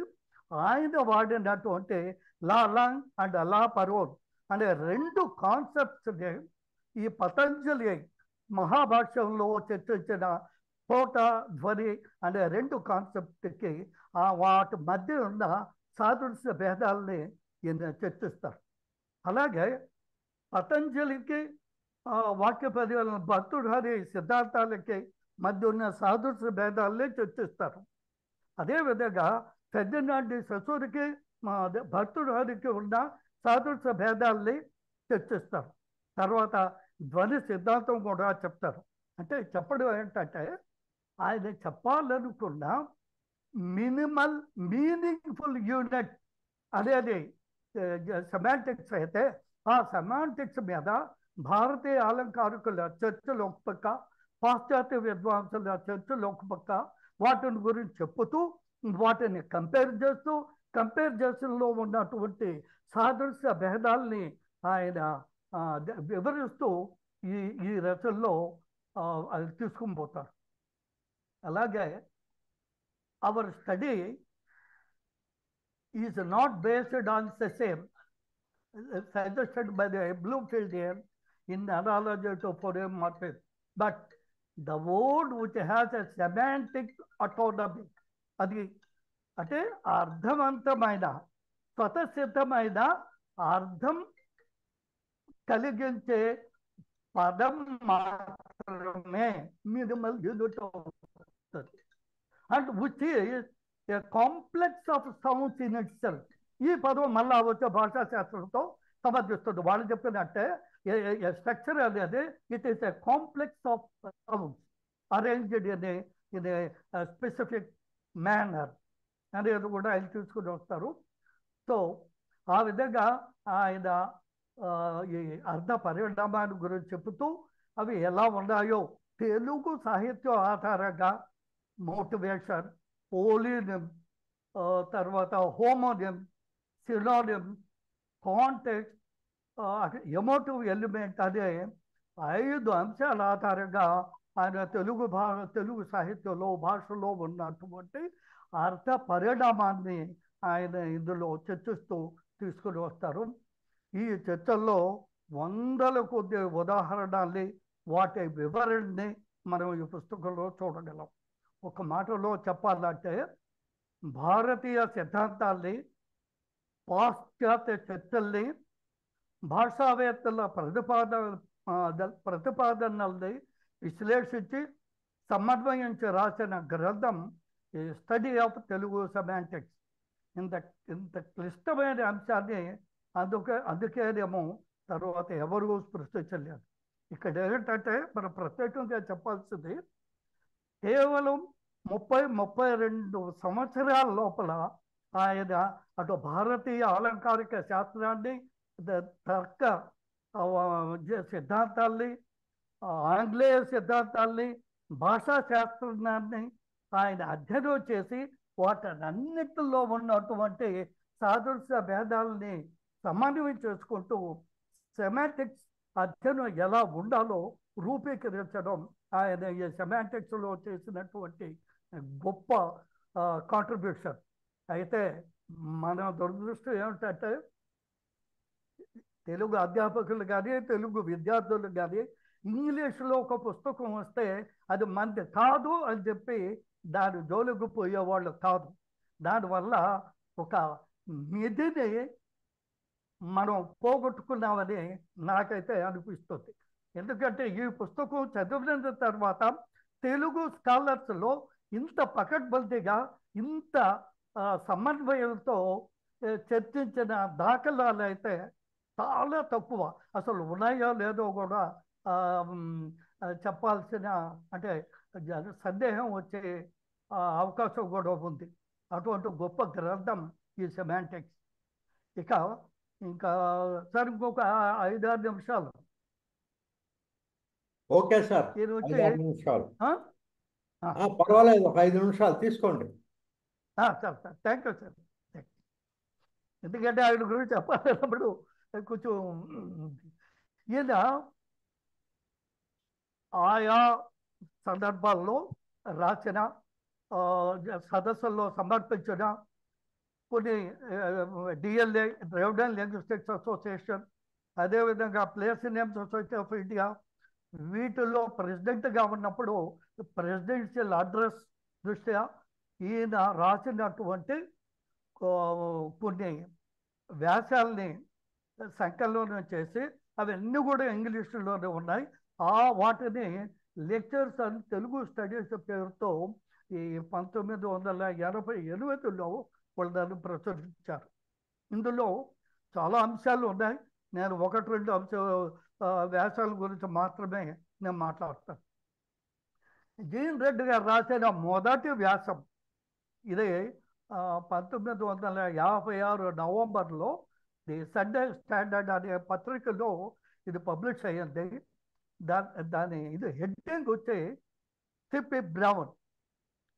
ఆయన వాడినటువంటి లా లాంగ్ అండ్ లా పరోన్ అనే రెండు కాన్సెప్ట్స్ని ఈ పతంజలి మహాభాష్యంలో చర్చించిన స్ఫోట, ధ్వని అనే రెండు కాన్సెప్ట్కి వాటి మధ్య ఉన్న సాదృశ్య భేదాలని ఈయన చర్చిస్తారు. అలాగే పతంజలికి వాక్య పర్యాయం భర్తృహరి సిద్ధాంతాలకి మధ్య ఉన్న సాదృశ్య భేదాలని చర్చిస్తారు. అదేవిధంగా ఫెర్డినాండ్ డి ససోర్కి భర్తృహరికి ఉన్న సాదృశ్య భేదాలని చర్చిస్తారు. తర్వాత ధ్వని సిద్ధాంతం కూడా చెప్తారు. అంటే చెప్పడం ఏంటంటే ఆయన చెప్పాలనుకున్న మినిమల్ మీనింగ్ఫుల్ యూనిట్ అనేది సెమాంటిక్స్ అయితే, ఆ సెమాంటిక్స్ మీద భారతీయ అలంకారికుల చర్చలు ఒక పక్క, పాశ్చాత్య విద్వాంసుల చర్చలు ఒక పక్క, వాటిని గురించి చెప్పుతూ వాటిని కంపేర్ చేసలో ఉన్నటువంటి సాదృశ్య భేదాల్ని ఆయన వివరిస్తూ ఈ ఈ రచనలో అది తీసుకుని పోతారు. అలాగే our study is not based on the same suggested by the Bloomfieldian in analogy to polymorphism, but the word which has a semantic autonomy, అది అంటే అర్థవంతమైన స్వతసిద్ధమైన అర్థం కలిగించే పదం మాత్రమే మినిమల్ యూనిట్ అవుతుంది. And which is a complex of sounds in it self. ఈ పదం మళ్ళా వచ్చే భాషా శాస్త్రంతో సమర్థిస్తుంది. వాళ్ళు చెప్పినట్టే స్ట్రక్చర్ అనేది it is a complex of sounds arranged in a specific manner అనేది కూడా ఆయన తీసుకుని వస్తారు. సో ఆ విధంగా ఆయన ఈ అర్థ పరిణామాన్ని గురించి చెబుతూ అవి ఎలా ఉన్నాయో తెలుగు సాహిత్యం ఆధారంగా మోటివేషన్, పోలీనియం, తర్వాత హోమోనియం, సినోనియం, కాంటెక్స్ట్, ఎమోటివ్ ఎలిమెంట్ అనే 5 అంశాల ఆధారంగా ఆయన తెలుగు సాహిత్యంలో భాషలో ఉన్నటువంటి అర్థ పరిణామాన్ని ఆయన ఇందులో చర్చిస్తూ తీసుకుని వస్తారు. ఈ చర్చల్లో వందల కొద్ది ఉదాహరణల్ని, వాటి వివరణని మనం ఈ పుస్తకంలో చూడగలం. ఒక మాటలో చెప్పాలంటే భారతీయ సిద్ధాంతాల్ని, పాశ్చాత్య చర్చల్ని, భాషావేత్తల ప్రతిపాదనల్ని విశ్లేషించి సమన్వయించి రాసిన గ్రంథం ఈ స్టడీ ఆఫ్ తెలుగు సెమాంటిక్స్. ఇంత క్లిష్టమైన అంశాన్ని అందుకేనేమో తర్వాత ఎవరు స్పృశించలేదు. ఇక్కడ ఏంటంటే మనం ప్రత్యేకంగా చెప్పాల్సింది, కేవలం 30-32 సంవత్సరాల లోపల ఆయన అటు భారతీయ అలంకారిక శాస్త్రాన్ని, తర్క సిద్ధాంతాల్ని, ఆంగ్లేయ సిద్ధాంతాల్ని, భాషా శాస్త్రాన్ని ఆయన అధ్యయనం చేసి వాటన్నిటిలో ఉన్నటువంటి సాదృశ్య భేదాలని సమన్వయం చేసుకుంటూ సెమాంటిక్స్ అధ్యయనం ఎలా ఉండాలో రూపీకరించడం ఆయన ఈ సెమాంటిక్స్లో చేసినటువంటి గొప్ప కాంట్రిబ్యూషన్. అయితే మన దురదృష్టం ఏమిటంటే తెలుగు అధ్యాపకులు కానీ, తెలుగు విద్యార్థులు కానీ ఇంగ్లీష్లో ఒక పుస్తకం వస్తే అది మంది కాదు అని చెప్పి దాని జోలికి పోయేవాళ్ళు కాదు. దానివల్ల ఒక నిధిని మనం పోగొట్టుకున్నామని నాకైతే అనిపిస్తుంది. ఎందుకంటే ఈ పుస్తకం చదివిన తర్వాత తెలుగు స్కాలర్స్లో ఇంత పకడ్బందీగా, ఇంత సమన్వయంతో చర్చించిన దాఖలాలు అయితే చాలా తక్కువ. అసలు ఉన్నాయో లేదో కూడా చెప్పాల్సిన, అంటే సందేహం వచ్చే అవకాశం కూడా ఉంది. అటువంటి గొప్ప గ్రంథం ఈ సెమాంటిక్స్. ఇంకా సార్ ఇంకొక 5-6 నిమిషాలు. ఓకే సార్, నేను వచ్చి 5 నిమిషాలు పర్వాలేదు, ఒక 5 నిమిషాలు తీసుకోండి. Sir thank you sir. ఎందుకంటే ఆయన గురించి చెప్పాలన్నప్పుడు కొంచెం ఈయన ఆయా సందర్భాల్లో రాసిన, సదస్సుల్లో సమర్పించిన కొన్ని డిఎల్ఏ, డ్రైవ్డన్ లింగ్విస్టిక్స్ అసోసియేషన్, అదేవిధంగా ప్లేసినియం సొసైటీ ఆఫ్ ఇండియా, వీటిల్లో ప్రెసిడెంట్గా ఉన్నప్పుడు ప్రెసిడెన్షియల్ అడ్రస్ దృష్ట్యా ఈయన రాసినటువంటి కొన్ని వ్యాసాలని సంకలనం చేసి అవన్నీ కూడా ఇంగ్లీషులోనే ఉన్నాయి. వాటిని లెక్చర్స్ అండ్ తెలుగు స్టడీస్ పేరుతో ఈ 1988లో వాళ్ళు దాన్ని ప్రచురించారు. ఇందులో చాలా అంశాలు ఉన్నాయి. నేను 1-2 వ్యాసాల గురించి మాత్రమే నేను మాట్లాడతాను. జీన్ రెడ్డి గారు రాసిన మొదటి వ్యాసం ఇది 1956 నవంబర్లో ది సండే స్టాండర్డ్ అనే పత్రికలో ఇది పబ్లిష్ అయ్యింది. దాని ఇది హెడ్డింగ్ వచ్చి సిపి బ్రౌన్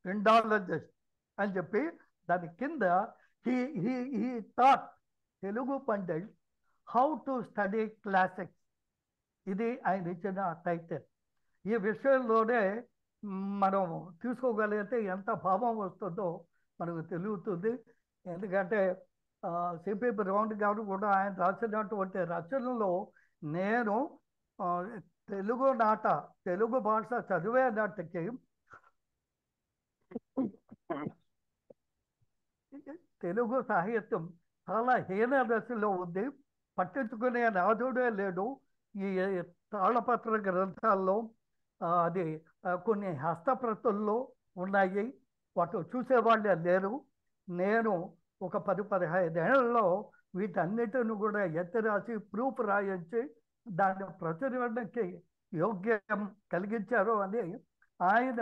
ఇండాలజిస్ట్ అని చెప్పి దాని కింద he he he thought Telugu Pandit how to study classics. ఇది ఆయన ఇచ్చిన టైటిల్. ఈ విషయంలోనే మనం తీసుకోగలిగితే ఎంత భావం వస్తుందో మనకు తెలుగుతుంది. ఎందుకంటే సిపి బ్రౌన్ గారు కూడా ఆయన రాసినటువంటి రచనలో నేను తెలుగు భాష చదివే నాటికి తెలుగు సాహిత్యం చాలా హీన దశలో ఉంది, పట్టించుకునే నాదుడే లేడు. ఈ తాళపత్ర గ్రంథాల్లో అది కొన్ని హస్తప్రతుల్లో ఉన్నాయి, వాటి చూసేవాళ్ళే లేరు. నేను ఒక 10-15 ఏళ్లలో వీటన్నిటిని కూడా ఎత్తి రాసి ప్రూఫ్ రాయించి దాన్ని ప్రచురణకి యోగ్యం కలిగించారు అని ఆయన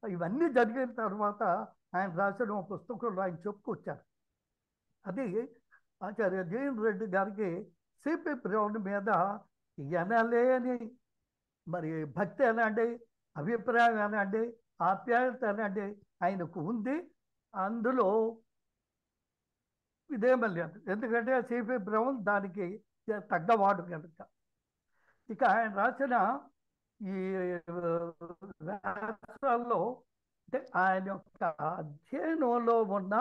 ఇవన్నీ జరిగిన తర్వాత ఆయన రాసిన పుస్తకంలో ఆయన చెప్పుకొచ్చారు. అది ఆచార్య జీఎన్ రెడ్డి గారికి సిపి బ్రౌన్ మీద ఎనలేని మరి భక్తి అనండి, అభిప్రాయం అనండి, ఆప్యాయత అనండి ఆయనకు ఉంది. అందులో ఇదేమీ లేదు, ఎందుకంటే సిపి బ్రౌన్ దానికి తగ్గవాడు కనుక. ఇక ఆయన రాసిన ఈ రాష్ట్రాల్లో అంటే ఆయన యొక్క అధ్యయనంలో ఉన్న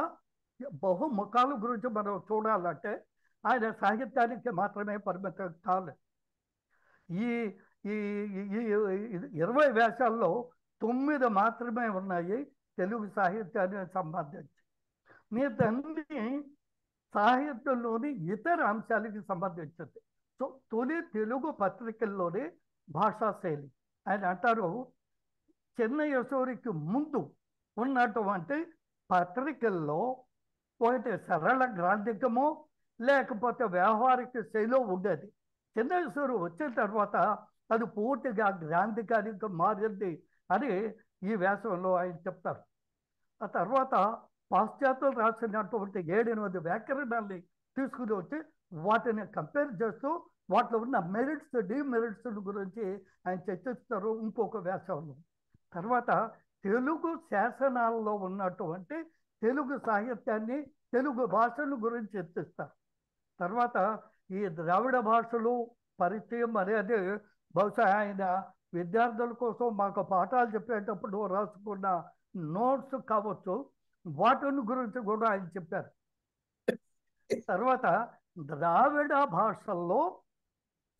బహుముఖాల గురించి మనం చూడాలంటే ఆయన సాహిత్యానికి మాత్రమే పరిమితం కాలేదు. ఈ ఈ 20 వ్యాసాల్లో 9 మాత్రమే ఉన్నాయి తెలుగు సాహిత్యానికి సంబంధించి. మిగతాన్ని సాహిత్యంలోని ఇతర అంశాలకి సంబంధించింది. సో తొలి తెలుగు పత్రికల్లోని భాషా శైలి ఆయన అంటారు, చెన్నయసూరికి ముందు ఉన్నటువంటి పత్రికల్లో ఒకటి సరళ గ్రాంధికమో లేకపోతే వ్యవహారిక శైలి ఉండేది. చెన్నయసూరు వచ్చిన తర్వాత అది పూర్తిగా గ్రాంధికానికి మారింది అని ఈ వ్యాసంలో ఆయన చెప్తారు. ఆ తర్వాత పాశ్చాత్యులు రాసినటువంటి 7-8 వ్యాకరణాన్ని తీసుకుని వచ్చి వాటిని కంపేర్ చేస్తూ వాటిలో ఉన్న మెరిట్స్ డిమెరిట్స్ గురించి ఆయన చర్చిస్తారు ఇంకొక వ్యాసంలో. తర్వాత తెలుగు శాసనాల్లో ఉన్నటువంటి తెలుగు సాహిత్యాన్ని, తెలుగు భాషల గురించి చర్చిస్తారు. తర్వాత ఈ ద్రావిడ భాషలు పరిచయం అనేది బహుశా ఆయన విద్యార్థుల కోసం మాకు పాఠాలు చెప్పేటప్పుడు రాసుకున్న నోట్స్ కావచ్చు, వాటిని గురించి కూడా ఆయన చెప్పారు. తర్వాత ద్రావిడ భాషల్లో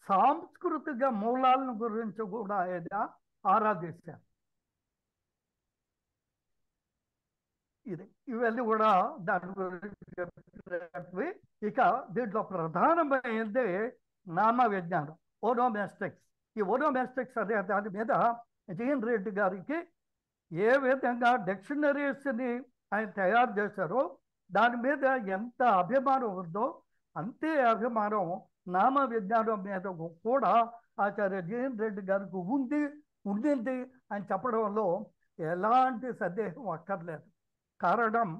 సాంస్కృతిక మూలాలను గురించి కూడా ఆయన ఆరాధించారు. ఇవన్నీ కూడా దాని గురించి చెప్పినవి. ఇక దీంట్లో ప్రధానమైనది నామ విజ్ఞానం, ఓనోమాస్టిక్స్. ఈ ఓనోమాస్టిక్స్ అనే దాని మీద జీఎన్ రెడ్డి గారికి ఏ విధంగా డిక్షనరీస్ని ఆయన తయారు చేశారో దాని మీద ఎంత అభిమానం ఉందో అంతే అభిమానం నామ విజ్ఞానం మీద కూడా ఆచార్య జీఎన్ రెడ్డి గారికి ఉండింది అని చెప్పడంలో ఎలాంటి సందేహం అక్కర్లేదు. కారణం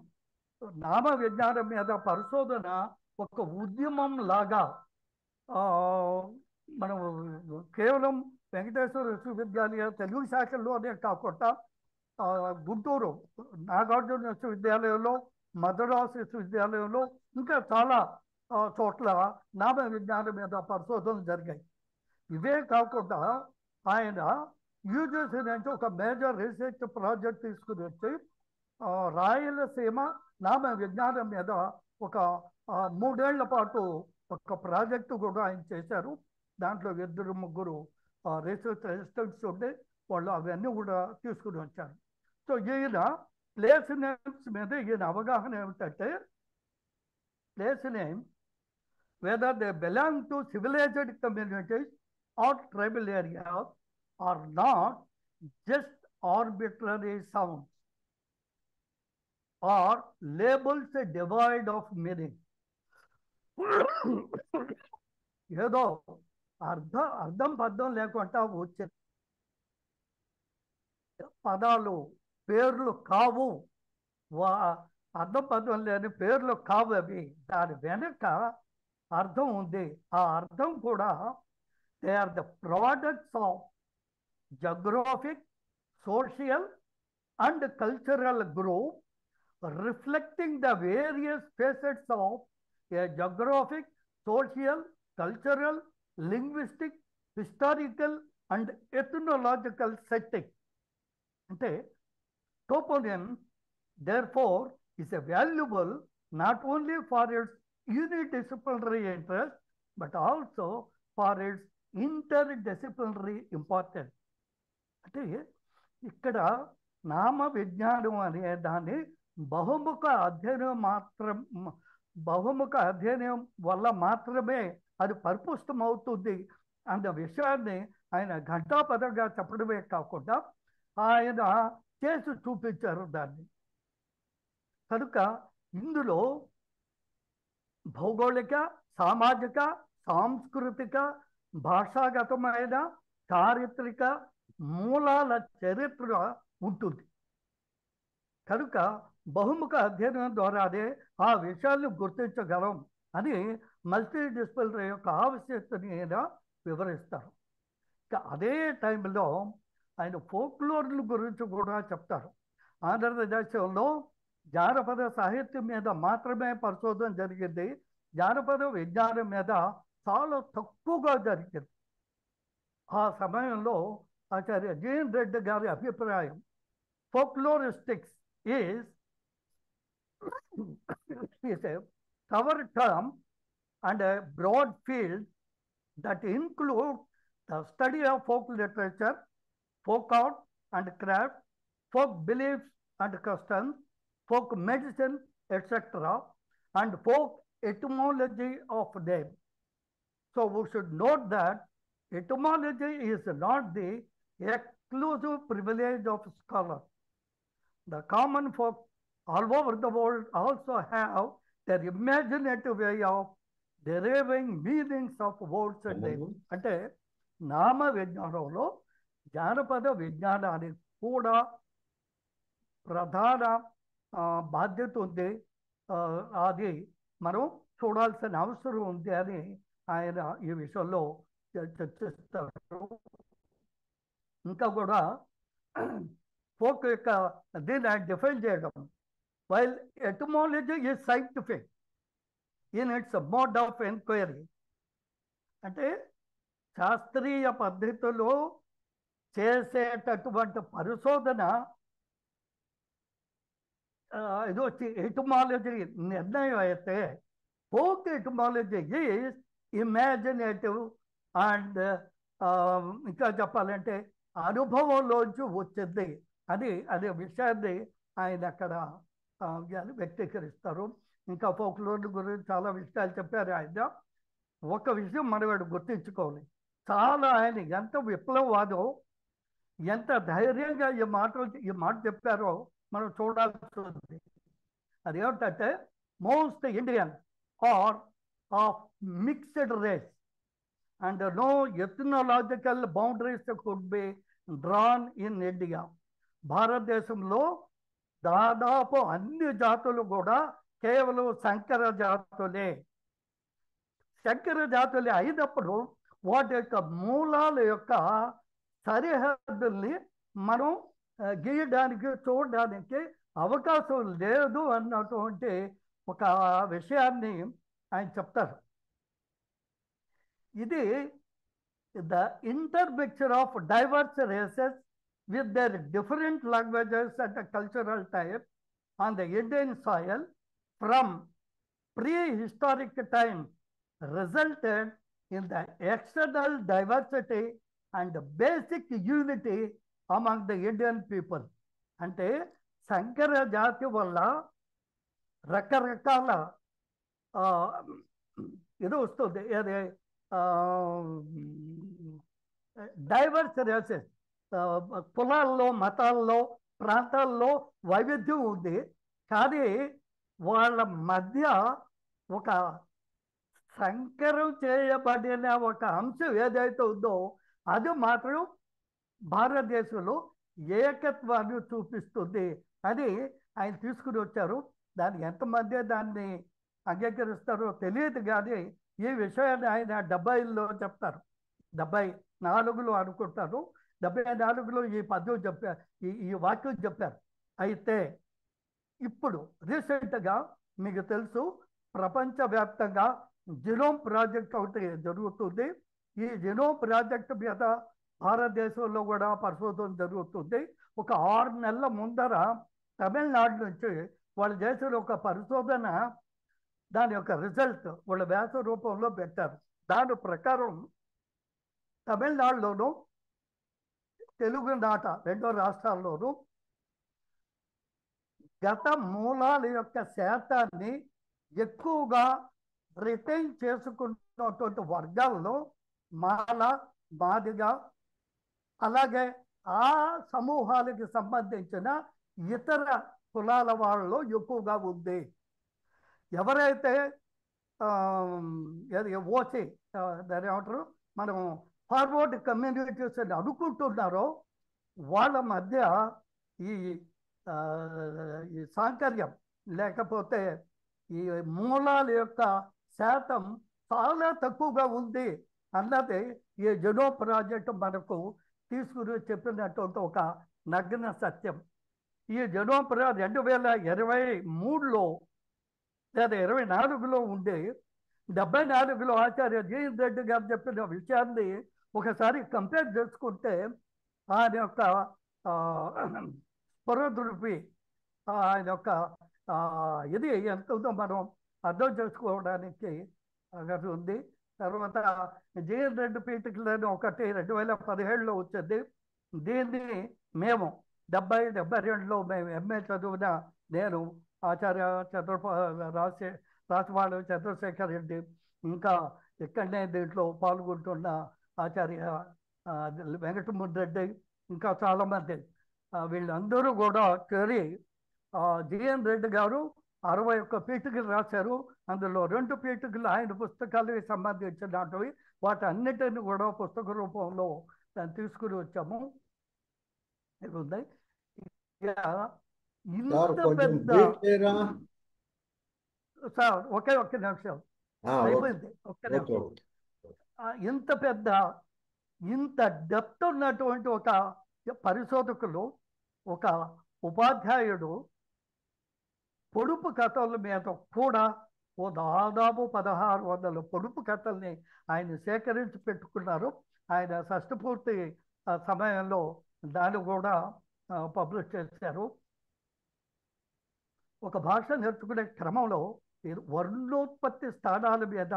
నామ విజ్ఞానం మీద పరిశోధన ఒక ఉద్యమం లాగా మనం కేవలం వెంకటేశ్వర విశ్వవిద్యాలయ తెలుగు శాఖల్లోనే కాకుండా గుంటూరు నాగార్జున విశ్వవిద్యాలయంలో, మద్రాసు విశ్వవిద్యాలయంలో ఇంకా చాలా చోట్ల నామ విజ్ఞానం మీద పరిశోధనలు జరిగాయి. ఇవే కాకుండా ఆయన యూజీసీ నుంచి ఒక మేజర్ రీసెర్చ్ ప్రాజెక్ట్ తీసుకుని వచ్చి రాయలసీమ నామ విజ్ఞానం మీద ఒక 3 ఏళ్ల పాటు ఒక ప్రాజెక్టు కూడా ఆయన చేశారు. దాంట్లో 2-3 రీసెర్చ్ అసిస్టెంట్స్ ఉండే వాళ్ళు అవన్నీ కూడా తీసుకుని వచ్చారు. సో ఈయన ప్లేస్ నేమ్స్ మీద ఈయన అవగాహన ఏమిటంటే, place name whether they belong to civilised communities or tribal areas or not just arbitrary sounds or labels devoid of meaning. ఏదో అర్థం పద్ధం లేకుండా వచ్చే పదాలు, పేర్లు కావు. వా అర్థం పదం లేని పేర్లు కావు అవి. దాని వెనక అర్థం ఉంది. ఆ అర్థం కూడా they are the products of geographic, social, and cultural group, reflecting the various facets of a geographic, social, cultural, linguistic, historical, and ethnological setting. అంటే toponym, therefore, is a valuable not only for its unidisciplinary interest, but also for its interdisciplinary importance. అంటే ఇక్కడ నామ విజ్ఞానం అనే దాన్ని బహుముఖ అధ్యయనం వల్ల మాత్రమే అది పరిపుష్టమవుతుంది అన్న విషయాన్ని ఆయన ఘంటాపదంగా చెప్పడమే కాకుండా ఆయన చేసి చూపించారు దాన్ని. కనుక ఇందులో భౌగోళిక, సామాజిక, సాంస్కృతిక, భాషాగతమైన, చారిత్రక మూలాల చరిత్ర ఉంటుంది. కనుక బహుముఖ అధ్యయనం ద్వారానే ఆ విషయాలను గుర్తించగలం అని మల్టీ డిసిప్లినరీ యొక్క ఆవశ్యకతని ఆయన వివరిస్తారు. అదే టైంలో ఆయన ఫోక్లోర్ల గురించి కూడా చెప్తారు. ఆంధ్రదేశంలో జానపద సాహిత్యం మీద మాత్రమే పరిశోధన జరిగింది. జానపద విజ్ఞానం మీద చాలా తక్కువగా జరిగింది. ఆ సమయంలో ఆచార్య జీన్ రెడ్డి గారి అభిప్రాయం, ఫోక్లోరిస్టిక్స్ is a cover term and a broad field that includes the study of folk literature, folk art and craft, folk beliefs and customs, folk medicine, etc., and folk etymology of them. So we should note that etymology is not the exclusive privilege of scholars. The common folk all over the world also have their imaginative way of deriving meanings of words and names. అంటే నామ విజ్ఞానంలో జానపద విజ్ఞానానికి కూడా ప్రధాన బాధ్యత ఉంది. అది మనం చూడాల్సిన అవసరం ఉంది అని ఆయన ఈ విషయంలో చర్చిస్తారు. ఇంకా కూడా ఫోక్ యొక్క దీన్ని ఆయన డిఫైన్ చేయడం, while etymology is scientific in it's mode of enquiry. అంటే శాస్త్రీయ పద్ధతిలో చేసేటటువంటి పరిశోధన ఇది వచ్చి ఎటిమాలజీ నిర్ణయం అయితే, folk etymology is imaginative and ఇంకా చెప్పాలంటే అనుభవంలోంచి వచ్చింది అని అనే విషయాన్ని ఆయన అక్కడ వ్యక్తీకరిస్తారు. ఇంకా ఫోక్లోర్ గురించి చాలా విషయాలు చెప్పారు ఆయన. ఒక విషయం మనం గుర్తించుకోవాలి, చాలా ఆయన ఎంత విప్లవవాదో, ఎంత ధైర్యంగా ఈ మాట చెప్పారో మనం చూడాల్సి ఉంది. అదేమిటంటే most Indian are of mixed race and no ethnological boundaries could be drawn in India. భారతదేశంలో దాదాపు అన్ని జాతులు కూడా కేవలం సంకర జాతులే. సంకర జాతులే అయినప్పుడు వాటి యొక్క మూలాల యొక్క సరిహద్దుల్ని మనం గీయడానికి చూడడానికి అవకాశం లేదు అన్నటువంటి ఒక విషయాన్ని ఆయన చెప్తారు. ఇది the intermixture of diverse races with their different languages and cultural types on the Indian soil from prehistoric times resulted in the external diversity and basic unity among the Indian people. అంటే సంకర జాతి వల్ల రకరకాల ఇది వస్తుంది, ఏది divorce races, కులాల్లో, మతాల్లో, ప్రాంతాల్లో వైవిధ్యం ఉంది. కానీ వాళ్ళ మధ్య ఒక సంకరం చేయబడిన ఒక అంశం ఏదైతే ఉందో అది మాత్రం భారతదేశంలో ఏకత్వాన్ని చూపిస్తుంది అని ఆయన తీసుకుని వచ్చారు. దానికి ఎంతమంది దాన్ని అంగీకరిస్తారో తెలియదు, కానీ ఈ విషయాన్ని ఆయన 70లో చెప్తారు. 74లో అనుకుంటారు. 74లో ఈ పద్యం చెప్పారు, ఈ వాక్యం చెప్పారు. అయితే ఇప్పుడు రీసెంట్గా మీకు తెలుసు, ప్రపంచవ్యాప్తంగా జినోమ్ ప్రాజెక్ట్ ఒకటి జరుగుతుంది. ఈ జినోమ్ ప్రాజెక్ట్ మీద భారతదేశంలో కూడా పరిశోధన జరుగుతుంది. ఒక 6 నెలల ముందర తమిళనాడు నుంచి వాళ్ళు చేసిన ఒక పరిశోధన, దాని యొక్క రిజల్ట్ వాళ్ళ వ్యాస రూపంలో పెట్టారు. దాని ప్రకారం తమిళనాడులోను తెలుగునాట 2 రాష్ట్రాల్లోనూ గత మూలాల యొక్క శాతాన్ని ఎక్కువగా రిటైన్ చేసుకున్నటువంటి వర్గాల్లో మాల, మాదిగ, అలాగే ఆ సమూహాలకు సంబంధించిన ఇతర కులాల వాళ్ళలో ఎక్కువగా ఉంది. ఎవరైతే ఓసీ దాని ఏమంటారు, మనం ఫార్వర్డ్ కమ్యూనిటీస్ అని అనుకుంటున్నారో వాళ్ళ మధ్య ఈ సాంకర్యం లేకపోతే ఈ మూలాల యొక్క శాతం చాలా తక్కువగా ఉంది అన్నది ఈ జెనో ప్రాజెక్ట్ మనకు తీసుకుని చెప్పినటువంటి ఒక నగ్న సత్యం. ఈ జెనో 2023లో లేదా 24లో ఉండే 74లో ఆచార్య జీఎన్ రెడ్డి గారు చెప్పిన విషయాన్ని ఒకసారి కంపేర్ చేసుకుంటే ఆయన యొక్క స్పృహదృపి, ఆయన యొక్క ఇది ఎంత ఉందో మనం అర్థం చేసుకోవడానికి అక్కడ ఉంది. తర్వాత జీఎన్ రెడ్డి పీఠికలని ఒకటి 2017లో వచ్చింది. దీన్ని మేము 72లో మేము ఎంఏ చదివిన నేను, ఆచార్య రాచవాళ్ళ చంద్రశేఖర్ రెడ్డి, ఇంకా ఇక్కడనే దీంట్లో పాల్గొంటున్న ఆచార్య వెంకటముని రెడ్డి, ఇంకా చాలామంది, వీళ్ళందరూ కూడా చేరి జీఎన్ రెడ్డి గారు 61 పీఠికలు రాశారు. అందులో 2 పీఠికలు ఆయన పుస్తకాలకు సంబంధించినవి. వాటన్నిటిని కూడా పుస్తక రూపంలో దాన్ని తీసుకుని వచ్చాము. ఉంది ఇంత పెద్ద సార్, ఒకే ఒక్క నిమిషం అయిపోయింది, ఒక్క నిమిషం. ఇంత పెద్ద, ఇంత డెప్త్ ఉన్నటువంటి ఒక పరిశోధకులు, ఒక ఉపాధ్యాయుడు పొడుపు కథల మీద కూడా ఓ దాదాపు 1600 పొడుపు కథల్ని ఆయన సేకరించి పెట్టుకున్నారు. ఆయన షష్ఠపూర్తి సమయంలో దాన్ని కూడా పబ్లిష్ చేశారు. ఒక భాష నేర్చుకునే క్రమంలో వర్ణోత్పత్తి స్థానాల మీద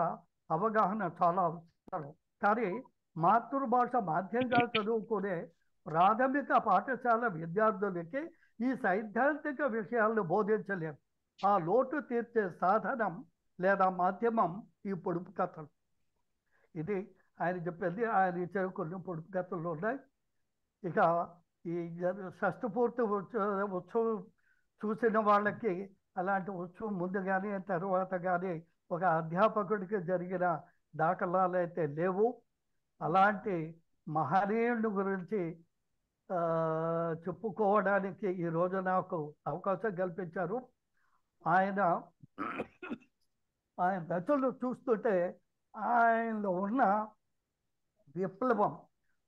అవగాహన చాలా అవసరం. కానీ మాతృభాష మాధ్యంగా చదువుకునే ప్రాథమిక పాఠశాల విద్యార్థులకి ఈ సైద్ధాంతిక విషయాలను బోధించలేము. ఆ లోటు తీర్చే సాధనం లేదా మాధ్యమం ఈ పొడుపు కథలు. ఇది ఆయన చెప్పింది. ఆయన ఇచ్చే కొన్ని పొడుపు కథలు ఉన్నాయి. ఇక ఈ షష్ఠపూర్తి ఉత్సవం చూసిన వాళ్ళకి అలాంటి ఉత్సవం ముందు కానీ తర్వాత కానీ ఒక అధ్యాపకుడికి జరిగిన దాఖలాలు అయితే లేవు. అలాంటి మహనీయుడి గురించి చెప్పుకోవడానికి ఈరోజు నాకు అవకాశం కల్పించారు. ఆయన రచనలు చూస్తుంటే ఆయనలో ఉన్న విప్లవం,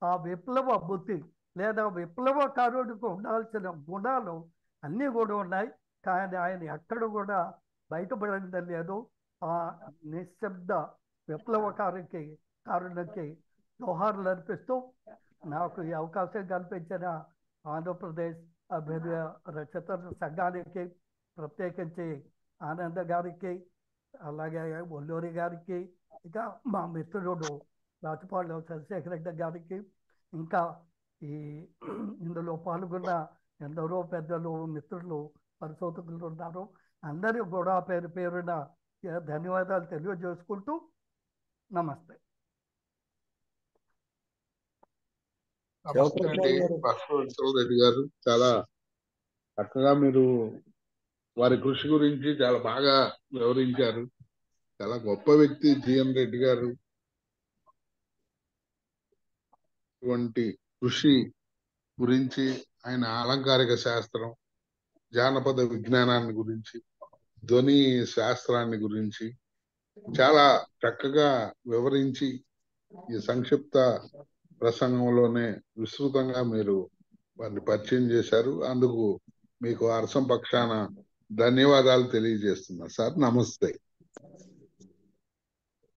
ఆ విప్లవ బుద్ధి లేదా విప్లవకారుడికి ఉండాల్సిన గుణాలు అన్నీ కూడా ఉన్నాయి. కానీ ఆయన ఎక్కడ కూడా బయటపడింది లేదు. ఆ నిశ్శబ్ద విప్లవకారునికి జోహార్లు అర్పిస్తూ నాకు ఈ అవకాశం కల్పించిన ఆంధ్రప్రదేశ్ అభ్యుదయ రచయితల సంఘానికి, ప్రత్యేకించి ఆనంద గారికి, అలాగే ఒల్లూరి గారికి, ఇంకా మా మిత్రుడు రాచపాళ్ళ చంద్రశేఖర్ రెడ్డి గారికి, ఇంకా ఇందులో పాల్గొన్న ఎందరో పెద్దలు, మిత్రులు, పరిశోధకులు ఉన్నారు. అందరూ కూడా పేరు పేరున ధన్యవాదాలు తెలియజేసుకుంటూ నమస్తే. రెడ్డి గారు చాలా చక్కగా మీరు వారి కృషి గురించి చాలా బాగా వివరించారు. చాలా గొప్ప వ్యక్తి జీఎన్ రెడ్డి గారు. ఇటువంటి కృషి గురించి ఆయన అలంకారిక శాస్త్రం, జానపద విజ్ఞానాన్ని గురించి, ధ్వని శాస్త్రాన్ని గురించి చాలా చక్కగా వివరించి ఈ సంక్షిప్త ప్రసంగంలోనే విస్తృతంగా మీరు వారిని పరిచయం చేశారు. అందుకు మీకు అరసం పక్షాన ధన్యవాదాలు తెలియజేస్తున్నా సార్. నమస్తే.